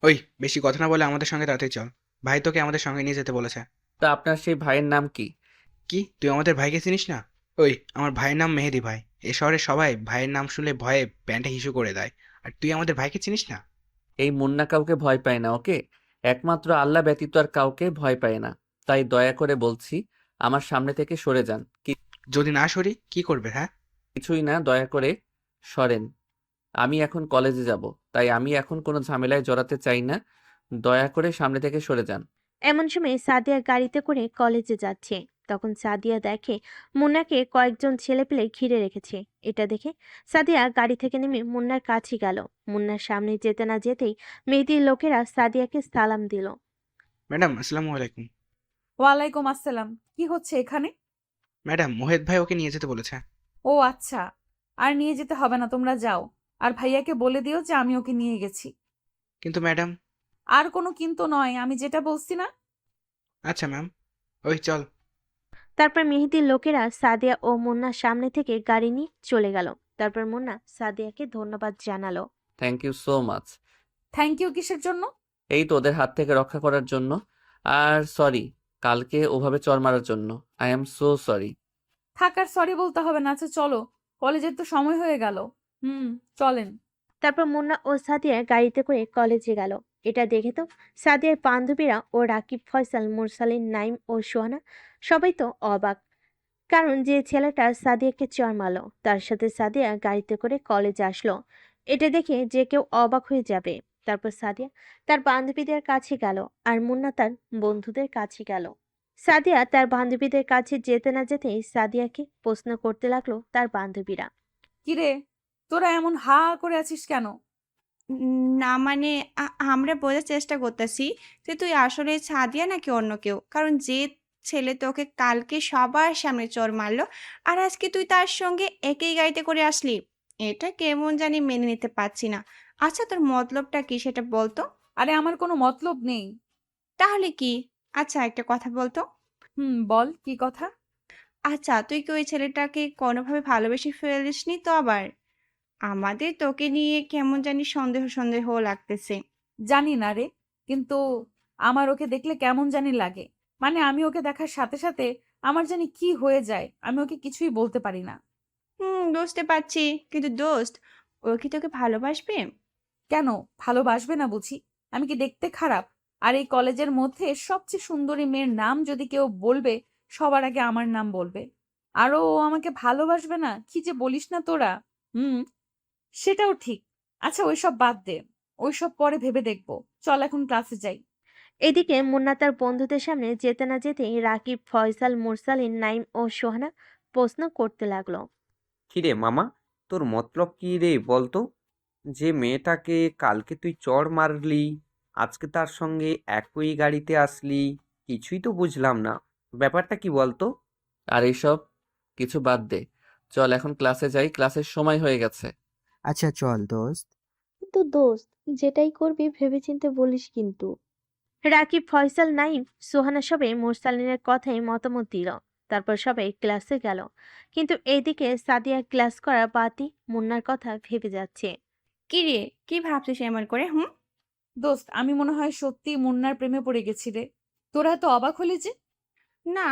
ওই বেশি কথা না বলে আমাদের সঙ্গে তাড়াতাড়ি চল। ভাই তোকে আমাদের সঙ্গে নিয়ে যেতে বলেছে। তা আপনার সেই ভাইয়ের নাম কি? কি তুই আমাদের ভাইকে চিনিস না? ওই আমার ভাইয়ের নাম মেহেদি ভাই। এ শহরে সবাই ভাইয়ের নাম শুনলে ভয়ে প্যান্টে হিসু করে দেয়। আর তুই আমাদের ভাইকে চিনিস না? এই মুন্না কাউকে ভয় পায় না, ওকে? একমাত্র আল্লাহ ব্যতীত আর কাউকে ভয় পায় না। তাই দয়া করে বলছি, আমার সামনে থেকে সরে যান। যদি না সরি কি করবে? হ্যাঁ, কিছুই না, দয়া করে সরেন। আমি এখন কলেজে যাব, তাই আমি এখন কোনো ঝামেলায় জড়াতে চাই না। দয়া করে সামনে থেকে সরে যান। এমন সময় সাদিয়া গাড়িতে করে কলেজে যাচ্ছে। তখন সাদিয়া দেখে মুন্নাকে কয়েকজন ছেলেপেলে ঘিরে রেখেছে। এটা দেখে সাদিয়া গাড়ি থেকে নেমে মুন্নার কাছে গেল। মুন্নার সামনে যেতে না যেতেই মেহেদীর লোকেরা সাদিয়াকে সালাম দিল। ম্যাডাম আসসালামু আলাইকুম। ওয়ালাইকুম আসসালাম। কি হচ্ছে এখানে? ম্যাডাম মোহিত ভাই ওকে নিয়ে যেতে বলেছে। ও আচ্ছা, আর নিয়ে যেতে হবে না, তোমরা যাও। আর ভাইয়াকে বলে দিও যে আমি ওকে নিয়ে গেছি। কিন্তু ম্যাডাম। আর কোনো কিন্তু নয়, আমি যেটা বলছি না। আচ্ছা ম্যাম, ওই চল। তারপর মেহেদীর লোকেরা সাদিয়া ও মুন্নার সামনে থেকে গাড়ি নিয়ে চলে গেল। তারপর মুন্না সাদিয়াকে ধন্যবাদ জানালো। Thank you so much. Thank you কিসের জন্য? এই তো ওদের হাত থেকে রক্ষা করার জন্য। আর সরি কালকে ওভাবে চড় মারার জন্য। I am so sorry. থাকার সরি বলতে হবে না। আচ্ছা চলো, কলেজের তো সময় হয়ে গেল। চলেন। তারপর মুন্না ও সাদিয়া গাড়িতে করে কলেজে গেল। এটা দেখে তো সাদিয়ার বান্ধবীরা ও রাকিব, ফয়সাল, মুরসালিন, নাইম ও সোহানা সবাই তো অবাক। কারণ যে ছেলেটা সাদিয়াকে চড় মারলো তার সাথে সাদিয়া গাড়িতে করে কলেজে আসলো। এটা দেখে যে কেউ অবাক হয়ে যাবে। তারপর সাদিয়া তার বান্ধবীদের কাছে গেল আর মুন্না তার বন্ধুদের কাছে গেল। সাদিয়া তার বান্ধবীদের কাছে যেতে না যেতেই সাদিয়াকে প্রশ্ন করতে লাগলো তার বান্ধবীরা। কিরে, তোরা এমন হা করে আছিস কেন? না মানে আমরা বোঝার চেষ্টা করতেছি যে তুই আসলে সাদিয়া নাকি অন্য কেউ, কারণ যে ছেলে তোকে কালকে সবার সামনে চড় মারলো আর আজকে তুই তার সঙ্গে একই গাড়িতে করে আসলি, এটা কেমন জানি মেনে নিতে পারছি না। আচ্ছা তোর মতলবটা কি সেটা বলতো। আরে আমার কোনো মতলব নেই। তাহলে কি? আচ্ছা একটা কথা বলতো। বল কি কথা? আচ্ছা তুই কি ওই ছেলেটাকে কোনোভাবে ভালোবেসে ফেলিসনি তো আবার? আমাদের তোকে নিয়ে কেমন জানি সন্দেহ সন্দেহ লাগতেছে। জানি না রে, কিন্তু আমার ওকে দেখলে কেমন জানি লাগে। মানে আমি ওকে দেখার সাথে সাথে আমার জানি কি হয়ে যায়, আমি ওকে কিছুই বলতে পারি না। বুঝতে পারছি, কিন্তু দোস্ত ও কি তোকে ভালোবাসবে? কেন ভালোবাসবে না বুঝি? আমি কি দেখতে খারাপ? আর এই কলেজের মধ্যে সবচেয়ে সুন্দরী মেয়ের নাম যদি কেউ বলবে, সবার আগে আমার নাম বলবে। আরো ও আমাকে ভালোবাসবে না? কি যে বলিস না তোরা। হুম, সেটাও ঠিক। আচ্ছা ওইসব বাদ দে, ওইসব পরে ভেবে দেখবো। চল এখন ক্লাসে যাই। এদিকে মুন্না তার বন্ধুদের সামনে যেতে না যেতেই রাকিব, ফয়সাল, মুরসালিন, নাইম ও সোহানা প্রশ্ন করতে লাগলো। কিরে মামা, তোর মতলব কি রে বলতো? যে মেয়েটাকে কালকে তুই চড় মারলি, আজকে তার সঙ্গে একই গাড়িতে আসলি, কিছুই তো বুঝলাম না। ব্যাপারটা কি বলতো? আর এইসব কিছু বাদ দে, চল এখন ক্লাসে যাই, ক্লাসের সময় হয়ে গেছে। আচ্ছা চল দোস্ত। কিন্তু দোস্ত, যেটাই করবি ভেবেচিন্তে বলিস কিন্তু। রাকিব, ফয়সাল, নাইম, সোহানা সবাই মুরসালিনের কথাই মতামত দিল। তারপর সবাই ক্লাসে গেল। কিন্তু এইদিকে সাদিয়া ক্লাস করা বাদই মুন্নার কথা ভেবে যাচ্ছে। কি রে, কি ভাবছিস এমন করে? দোস্ত, আমি মনে হয় সত্যি মুন্নার প্রেমে পড়ে গেছি রে। তোরা তো অবাক হলি যে। না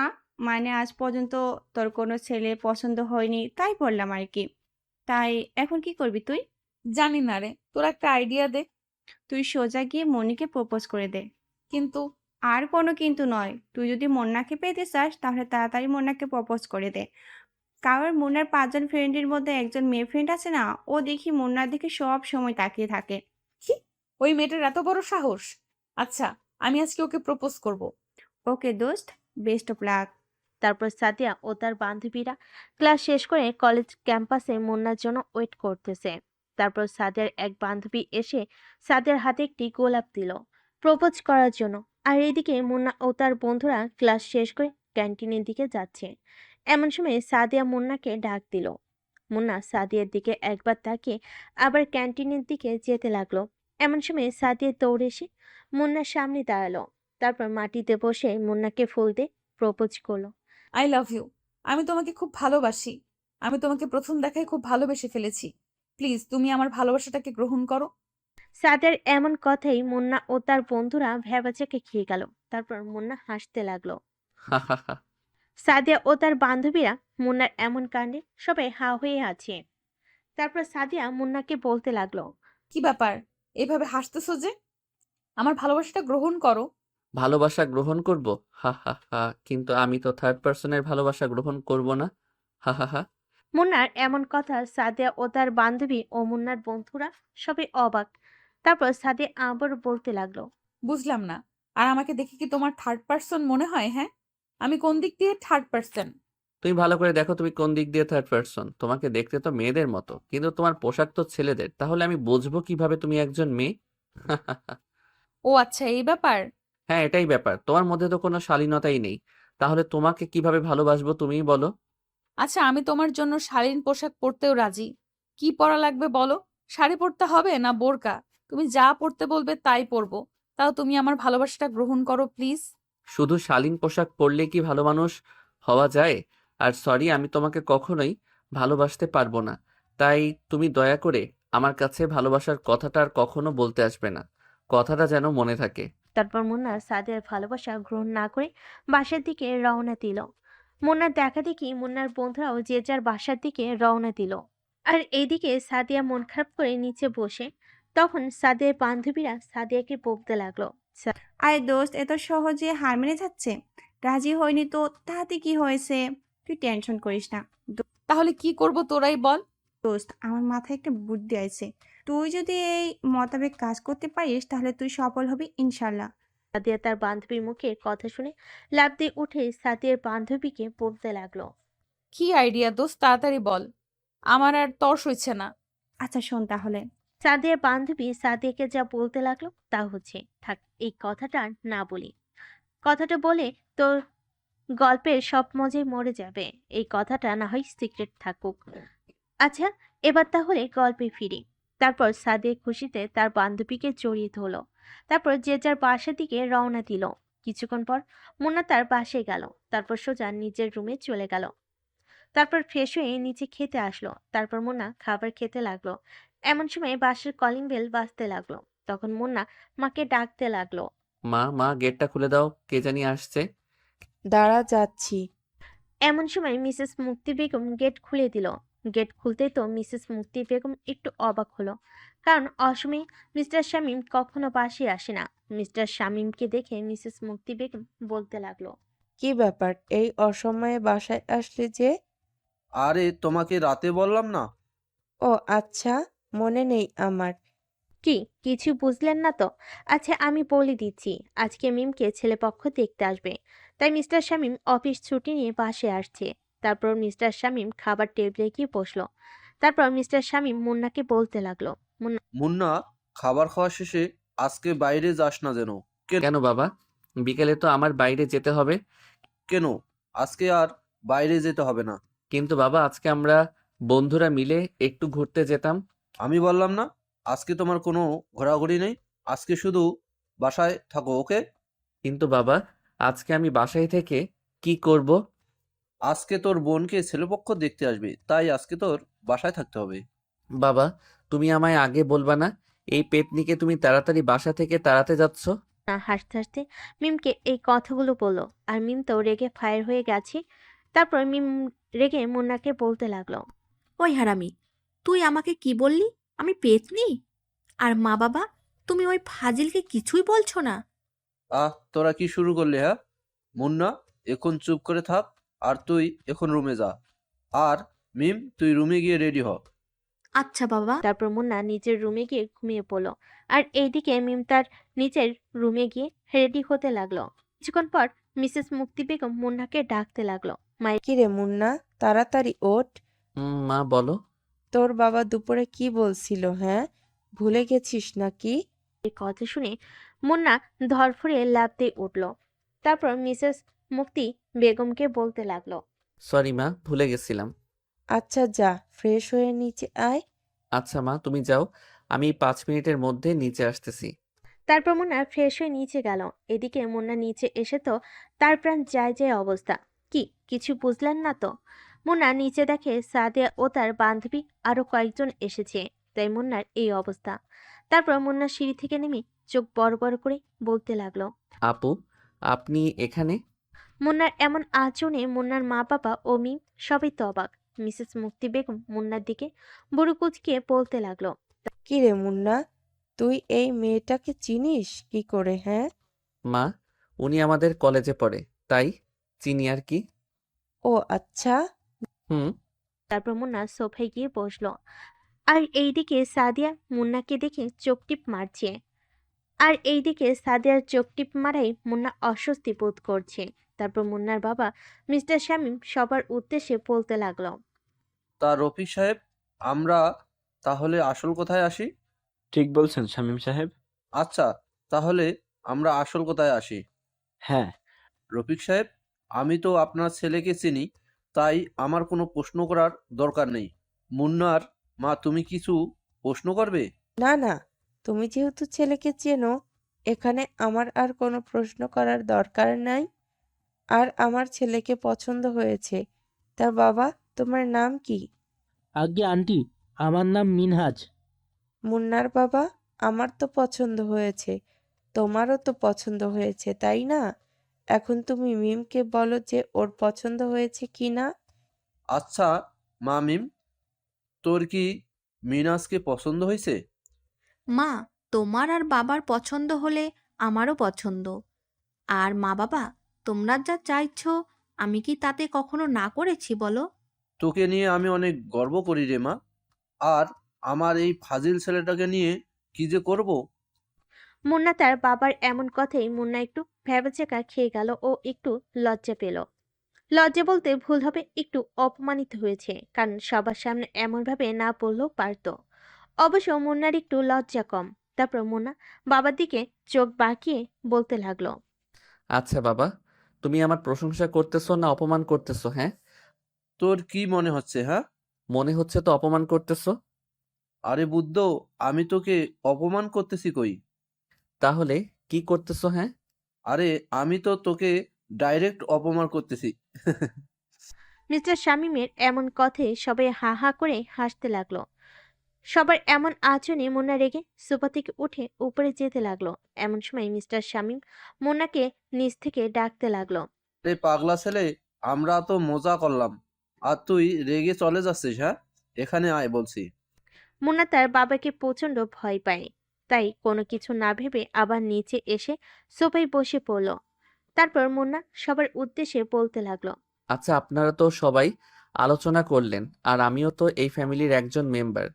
মানে আজ পর্যন্ত তোর কোনো ছেলে পছন্দ হয়নি তাই বললাম আর কি। তাই এখন কি করবি তুই? জানি না রে, তোরা একটা আইডিয়া দে। তুই সোজা গিয়ে মনিকে প্রপোজ করে দে। কিন্তু আর কোনো কিন্তু নয়, তুই যদি মন্নাকে পেতে চাস তাহলে তাড়াতাড়ি মন্নাকে প্রপোজ করে দে। কারণ মুন্নার 5জন ফ্রেন্ডের মধ্যে একজন মেয়ে ফ্রেন্ড আছে না, ও দেখি মুন্নার দিকে সব সময় তাকিয়ে থাকে। কি, ওই মেয়েটার এত বড় সাহস? আচ্ছা, আমি আজকে ওকে প্রপোজ করব। ওকে দোস্ত, বেস্ট অফ লাক। তারপর সাদিয়া ও তার বান্ধবীরা ক্লাস শেষ করে কলেজ ক্যাম্পাসে মুন্নার জন্য ওয়েট করতেছে। তারপর সাদিয়ার এক বান্ধবী এসে সাদিয়ার হাতে একটি গোলাপ দিল প্রপোজ করার জন্য। আর এইদিকে মুন্না ও তার বন্ধুরা ক্লাস শেষ করে ক্যান্টিনের দিকে যাচ্ছে। এমন সময় সাদিয়া মুন্নাকে ডাক দিল। মুন্না সাদিয়ার দিকে একবার তাকিয়ে আবার ক্যান্টিনের দিকে যেতে লাগলো। এমন সময় সাদিয়া দৌড়ে এসে মুন্নার সামনে দাঁড়ালো। তারপর মাটিতে বসে মুন্নাকে ফুল দিয়ে প্রপোজ করলো। I love you. আমি তোমাকে খুব ভালোবাসি। আমি তোমাকে প্রথম দেখায় খুব ভালোবেসে ফেলেছি। প্লিজ তুমি আমার ভালোবাসাটাকে গ্রহণ করো। সাদিয়ার এমন কথাই মুন্না ও তার বন্ধুরা ভ্যাবাচ্যাকে খেয়ে গেল। তারপর মুন্না হাসতে লাগলো। হা হা হা। সাদিয়া ও তার বান্ধবীরা মুন্নার এমন কাণ্ডে সবাই হা হয়ে আছে। তারপর সাদিয়া মুন্নাকে বলতে লাগলো। কি ব্যাপার, এভাবে হাসতেছো যে? আমার ভালোবাসাটা গ্রহণ করো। ভালোবাসা গ্রহণ করব? হা হা হা। কিন্তু আমি তো থার্ড পার্সনের ভালোবাসা গ্রহণ করব না। হা হা হা। মুন্নার এমন কথা সাদিয়া ও তার বান্ধবী ও মুন্নার বন্ধুরা সবাই অবাক। তারপর সাদিয়া আবার বলতে লাগলো। বুঝলাম না। আর আমাকে দেখে কি তোমার থার্ড পার্সন মনে হয়? হ্যাঁ, আমি কোন দিক দিয়ে থার্ড পার্সন? তুমি ভালো করে দেখো তুমি কোন দিক দিয়ে থার্ড পার্সন। তোমাকে দেখতে তো মেয়েদের মতো, কিন্তু তোমার পোশাক তো ছেলেদের। তাহলে আমি বুঝবো কিভাবে তুমি একজন মেয়ে? হা হা হা। ও আচ্ছা, এই ব্যাপার। হ্যাঁ, এটাই ব্যাপার। তোমার মধ্যে তো কোনো শালীনতাই নেই। তাহলে তোমাকে কিভাবে ভালোবাসবো তুমিই বলো? আচ্ছা, আমি তোমার জন্য শালীন পোশাক পরতেও রাজি। কি পরা লাগবে বলো? শাড়ি পরতে হবে না বোরকা? তুমি যা পরতে বলবে তাই পরবো। তাও তুমি আমার ভালোবাসাটা গ্রহণ করো প্লিজ। শুধু শালীন পোশাক পরলে কি ভালো মানুষ হওয়া যায়? আর সরি, আমি তোমাকে কখনোই ভালোবাসতে পারবো না। তাই তুমি দয়া করে আমার কাছে ভালোবাসার কথাটা আর কখনো বলতে আসবে না। কথাটা যেন মনে থাকে। তারপর মুন্না সাদিয়ার ভালোবাসা গ্রহণ না করে বাসার দিকে রওনা দিল। মুন্নার দেখা দেখি মুন্নার বন্ধুরাও যে যার বাসার দিকে রওনা দিল। আর এইদিকে সাদিয়া মন খারাপ করে নিচে বসে। তখন সাদিয়ার বান্ধবীরা সাদিয়াকে বকতে লাগলো। আরে দোস্ত, এত সহজে হার মেনে যাচ্ছে? রাজি হয়নি তো তাতে কি হয়েছে? তুই টেনশন করিস না তাহলে কি করব তোরাই বল। দোস্ত। আমার মাথায় একটা বুদ্ধি আছে। তুই যদি এই মোতাবেক কাজ করতে পারিস তাহলে তুই সফল হবি ইনশাল্লাহ। সাদিয়া তার বান্ধবীর মুখে কথা শুনে লাফ দিয়ে উঠে সাদিয়ার বান্ধবীকে বলতে লাগলো। কি আইডিয়া দোস্ত, তাড়াতাড়ি বল। আমার আর তর্স হইছে না। আচ্ছা শোন তাহলে। সাদিয়ার বান্ধবী সাদিয়াকে যা বলতে লাগলো তা হচ্ছে, থাক এই কথাটা আর না বলি। কথাটা বলে তোর গল্পের সব মজাই মরে যাবে। এই কথাটা না হয় সিক্রেট থাকুক। আচ্ছা, এবার তাহলে গল্পে ফিরি। তারপর সাদিয়া খুশিতে তার বান্ধবীকে জড়িয়ে ধরলো। তারপর যে যার বাসার দিকে রওনা দিল। কিছুক্ষণ পর মুন্না তার বাসায় গেল। তারপর সোজা নিজের রুমে চলে গেল। তারপর ফ্রেশ হয়ে নিচে খেতে আসলো। তারপর মুন্না খাবার খেতে লাগলো। এমন সময় বাসার কলিং বেল বাজতে লাগলো। তখন মুন্না মাকে ডাকতে লাগলো। মা, মা, গেটটা খুলে দাও, কে জানি আসছে। দাঁড়া, যাচ্ছি। এমন সময় মিসেস মুক্তি বেগম গেট খুলে দিল। গেট খুলতেই তো মিসেস মুক্তি বেগম একটু অবাক হলো, কারণ অসময়ে মিস্টার শামীম কখনো পাশে আসে না। মিস্টার শামীমকে দেখে মিসেস মুক্তি বেগম বলতে লাগলো। কি ব্যাপার, এই অসময়ে বাসায় আসলে যে? আরে তোমাকে রাতে বললাম না? ও আচ্ছা, মনে নেই আমার। কি কিছু বুঝলেন না তো? আচ্ছা আমি বলে দিচ্ছি, আজকে মিমকে ছেলেপক্ষ দেখতে আসবে, তাই মিস্টার শামীম অফিস ছুটি নিয়ে বাসে আসছে। তারপর মিস্টার শামীম খাবার টেবিলে গিয়ে বসলো। তারপর মিস্টার শামীম মুন্নাকে বলতে লাগলো। মুন্না, খাবার খাওয়া শেষে আজকে বাইরে যাস না যেন। কেন বাবা? বিকেলে তো আমার বাইরে যেতে হবে। কেন? আজকে আর বাইরে যেতে হবে না। কিন্তু বাবা, আজকে আমরা বন্ধুরা মিলে একটু ঘুরতে যেতাম। আমি বললাম না আজকে তোমার কোনো ঘোরাঘুরি নেই, আজকে শুধু বাসায় থাকো, ওকে? কিন্তু বাবা, আজকে আমি বাসায় থেকে কি করব? আজকে তোর বোনকে ছেলেপক্ষ দেখতে আসবে, তাই আজকে তোর বাসায় থাকতে হবে। বাবা, তুমি আমায় আগে বলবা না? এই পেতনিকে তুমি তাড়াতাড়ি বাসা থেকে তাড়াতে যাচ্ছ। হাসতে হাসতে মিমকে এই কথাগুলো বললো। আর মিম তো রেগে ফায়ার হয়ে গেছে। তারপর মিম রেগে মুন্নাকে বলতে লাগলো। ওই হারামি, তুই আমাকে কি বললি? আমি পেতনি? আর মা বাবা, তুমি ওই ফাজিলকে কিছুই বলছো না? তোরা কি শুরু করলি? হ্যাঁ মুন্না, এখন চুপ করে থাক, আর তুই এখন রুমে যা। আর মিম, তুই রুমে গিয়ে রেডি হ। আচ্ছা বাবা। তারপর মুন্না নিজের রুমে গিয়ে ঘুমিয়ে পড়লো। আর এইদিকে মিম তার নিজের রুমে গিয়ে রেডি হতে লাগলো। কিছুক্ষণ পর মিসেস মুক্তি বেগম মুন্নাকে ডাকতে লাগলো। কি রে মুন্না, তাড়াতাড়ি ওঠ। মা বলো। তোর বাবা দুপুরে কি বলছিল? হ্যাঁ, ভুলে গেছিস নাকি? এই কথা শুনে মুন্না ধরফরে লাফ দিয়ে উঠল। তারপর মিসেস মুক্তি বেগমকে বলতে লাগলো। সরি মা, ভুলে গেছিলাম। আচ্ছা যা, ফ্রেশ হয়ে নিচে আয়। আচ্ছা মা, তুমি যাও, আমি 5 মিনিটের মধ্যে নিচে আসতেছি। তারপর মুন্না ফ্রেশ হয়ে নিচে গেল। এদিকে মুন্না নিচে এসে তো তার প্রাণ যায় যায় অবস্থা। কি কিছু বুঝলেন না তো? মুন্না নিচে দেখে সাদিয়া ও তার বান্ধবী আরো কয়েকজন এসেছে, তাই মুন্নার এই অবস্থা। তারপর মুন্না সিঁড়ি থেকে নেমে চোখ বড় বড় করে বলতে লাগলো। আপু, আপনি এখানে? মুন্নার এমন আচরণে মুন্নার মা বাবা ও মিম সবই তো অবাক। মিসেস মুক্তি বেগম মুন্নার দিকে বুড়ো কুচকে বলতে লাগলো। কি রে মুন্না, তুই এই মেয়েটাকে চিনিস কি করে হ্যাঁ? মা, উনি আমাদের কলেজে পড়ে, তাই চিনি আর কি। ও আচ্ছা। হুম। তারপর মুন্না সোফায় গিয়ে বসলো। আর এইদিকে সাদিয়া মুন্নাকে দেখে চোখ টিপ মারছে। মারাই মুন্না অস্বস্তি বোধ করছে। তারপর মুন্নার বাবা মিস্টার শামীম সবার উদ্দেশ্যে বলতে লাগলো। তা রফিক সাহেব, আমরা তাহলে আসল কথায় আসি। ঠিক বলছেন শামীম সাহেব। আচ্ছা, তাহলে আমরা আসল কথায় আসি। হ্যাঁ। রফিক সাহেব, আমি তো আপনার ছেলেকে চিনি, তাই আমার কোনো প্রশ্ন করার দরকার নেই। মুন্নার মা, তুমি কিছু প্রশ্ন করবে? না না, তুমি যেহেতু ছেলেকে চেনো, এখানে আমার আর কোনো প্রশ্ন করার দরকার নাই। আর আমার ছেলেকে পছন্দ হয়েছে। তা বাবা, তোমার নাম কি? আজ্ঞে আন্টি, আমার নাম মিনহাজ। মুন্নার বাবা, আমার তো পছন্দ হয়েছে, তোমারও তো পছন্দ হয়েছে, তাই না? এখন তুমি মিমকে বলো যে ওর পছন্দ হয়েছে কি না। আচ্ছা মা মিম, তোর কি মিনাজকে পছন্দ হয়েছে? মা, তোমার আর বাবার পছন্দ হলে আমারও পছন্দ। আর মা বাবা, তোমরা যা চাইছো আমি কি তাতে কখনো না করেছি বলো? তোকে নিয়ে আমি অনেক গর্ব করি রে মা। আর আমার এই ফাজিল ছেলেটাকে নিয়ে কি যে করব। মুন্না তার বাবার এমন কথাই মুন্না একটু ভ্যাবাচ্যাকা খেয়ে গেল ও একটু লজ্জা পেল। লজ্জা বলতে ভুল হবে, একটু অপমানিত হয়েছে, কারণ সবার সামনে এমনভাবে না বললেও পারত। অবশ্য মুন্নার একটু লজ্জা কম। তারপর মুন্না বাবার দিকে চোখ বাঁকিয়ে বলতে লাগলো। আচ্ছা বাবা, তুমি আমার প্রশংসা করতেছো না অপমান করতেছো? হ্যাঁ, তোর কি মনে হচ্ছে? হ্যাঁ, মনে হচ্ছে তো অপমান করতেছো। আরে বুদ্ধ, আমি তোকে অপমান করতেছি কই? তাহলে কি করতেছো? হ্যাঁ, আরে আমি তো তোকে ডাইরেক্ট অপমান করতেছি। মিস্টার শামীমের এমন কথায় সবাই হা হা করে হাসতে লাগলো। সবার এমন আচরণে মুন্না রেগে সোফা থেকে উঠে উপরে যেতে লাগলো। এমন সময় মিস্টার শামীম মুন্নাকে নিচ থেকে ডাকতে লাগলো। রে পাগলা ছেলে, আমরা তো মজা করলাম, আর তুই রেগে চলে যাচ্ছিস? হ্যাঁ, এখানে আয় বলছি। মুন্না তার বাবাকে প্রচন্ড ভয় পায়, তাই কোনো কিছু না ভেবে আবার নিচে এসে সোফায় বসে পড়ল। তারপর মুন্না সবার উদ্দেশ্যে বলতে লাগলো। আচ্ছা, আপনারা তো সবাই আলোচনা করলেন, আর আমিও তো এই ফ্যামিলির একজন মেম্বার,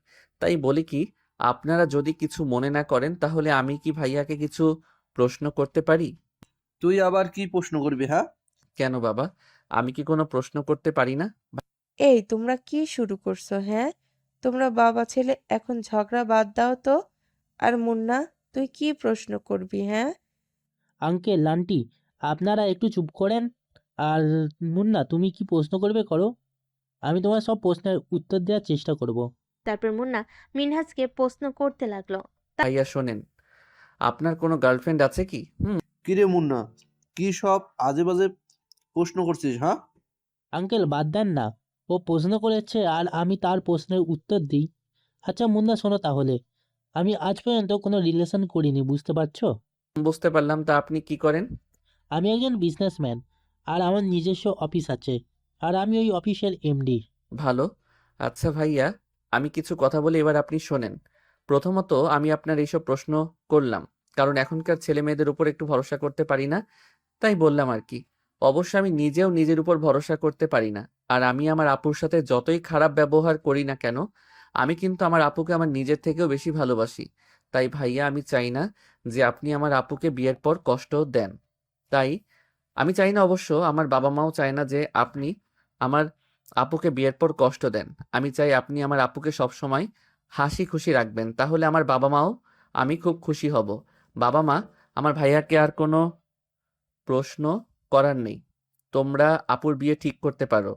তাই বলি কি, আপনারা যদি কিছু মনে না করেন তাহলে আমি কি ভাইয়াকে কিছু প্রশ্ন করতে পারি? তুই আবার কি প্রশ্ন করবি? হ্যাঁ, কেন বাবা, আমি কি কোনো প্রশ্ন করতে পারি না? এই তোমরা কি শুরু করছো হ্যাঁ? তোমরা বাবা ছেলে এখন ঝগড়া বাদ দাও তো। আর মুন্না, তুই কি প্রশ্ন করবি হ্যাঁ? আঙ্কেল আন্টি, আপনারা একটু চুপ করেন। আর মুন্না, তুমি কি প্রশ্ন করবে করো, আমি তোমার সব প্রশ্নের উত্তর দেওয়ার চেষ্টা করব। তারপর মুন্না মিনহাজকে প্রশ্ন করতে লাগলো। ভাইয়া শোনেন, আপনার কোনো গার্লফ্রেন্ড আছে কি? কিরে মুন্না, কি সব আজে বাজে প্রশ্ন করছিস? হ্যাঁ, আঙ্কেল বাদ দেন না, ও প্রশ্ন করেছে আর আমি তার প্রশ্নের উত্তর দিই। আচ্ছা মুন্না শোনো তাহলে, আমি আজ পর্যন্ত কোনো রিলেশন করিনি, বুঝতে পারছো? বুঝতে পারলাম, তা আপনি কি করেন? আমি একজন বিজনেসম্যান, আর আমার নিজস্ব অফিস আছে, আর আমি ওই অফিসের এমডি। ভালো। আচ্ছা ভাইয়া, আমি কিছু কথা বলি, এবার আপনি শোনেন। প্রথমত, আমি আপনার এইসব প্রশ্ন করলাম কারণ এখনকার ছেলে মেয়েদের উপর একটু ভরসা করতে পারি না, তাই বললাম আর কি। অবশ্য আমি নিজেও নিজের উপর ভরসা করতে পারি না, আর আমি আমার আপুর সাথে যতই খারাপ ব্যবহার করি না কেন, আমি কিন্তু আমার আপুকে আমার নিজের থেকেও বেশি ভালোবাসি। তাই ভাইয়া, আমি চাই না যে আপনি আমার আপুকে বিয়ের পর কষ্ট দেন। তাই আমি চাই না, অবশ্য আমার বাবা মাও চায় না যে আপনি আমার আপুকে বিয়ের পর কষ্ট দেন। আমি চাই আপনি আমার আপুকে সবসময় হাসি খুশি রাখবেন, তাহলে আমার বাবা মাও আমি খুব খুশি হব। বাবা মা, আমার ভাইয়াকে আর কোনো প্রশ্ন করার নেই, তোমরা আপুর বিয়ে ঠিক করতে পারো।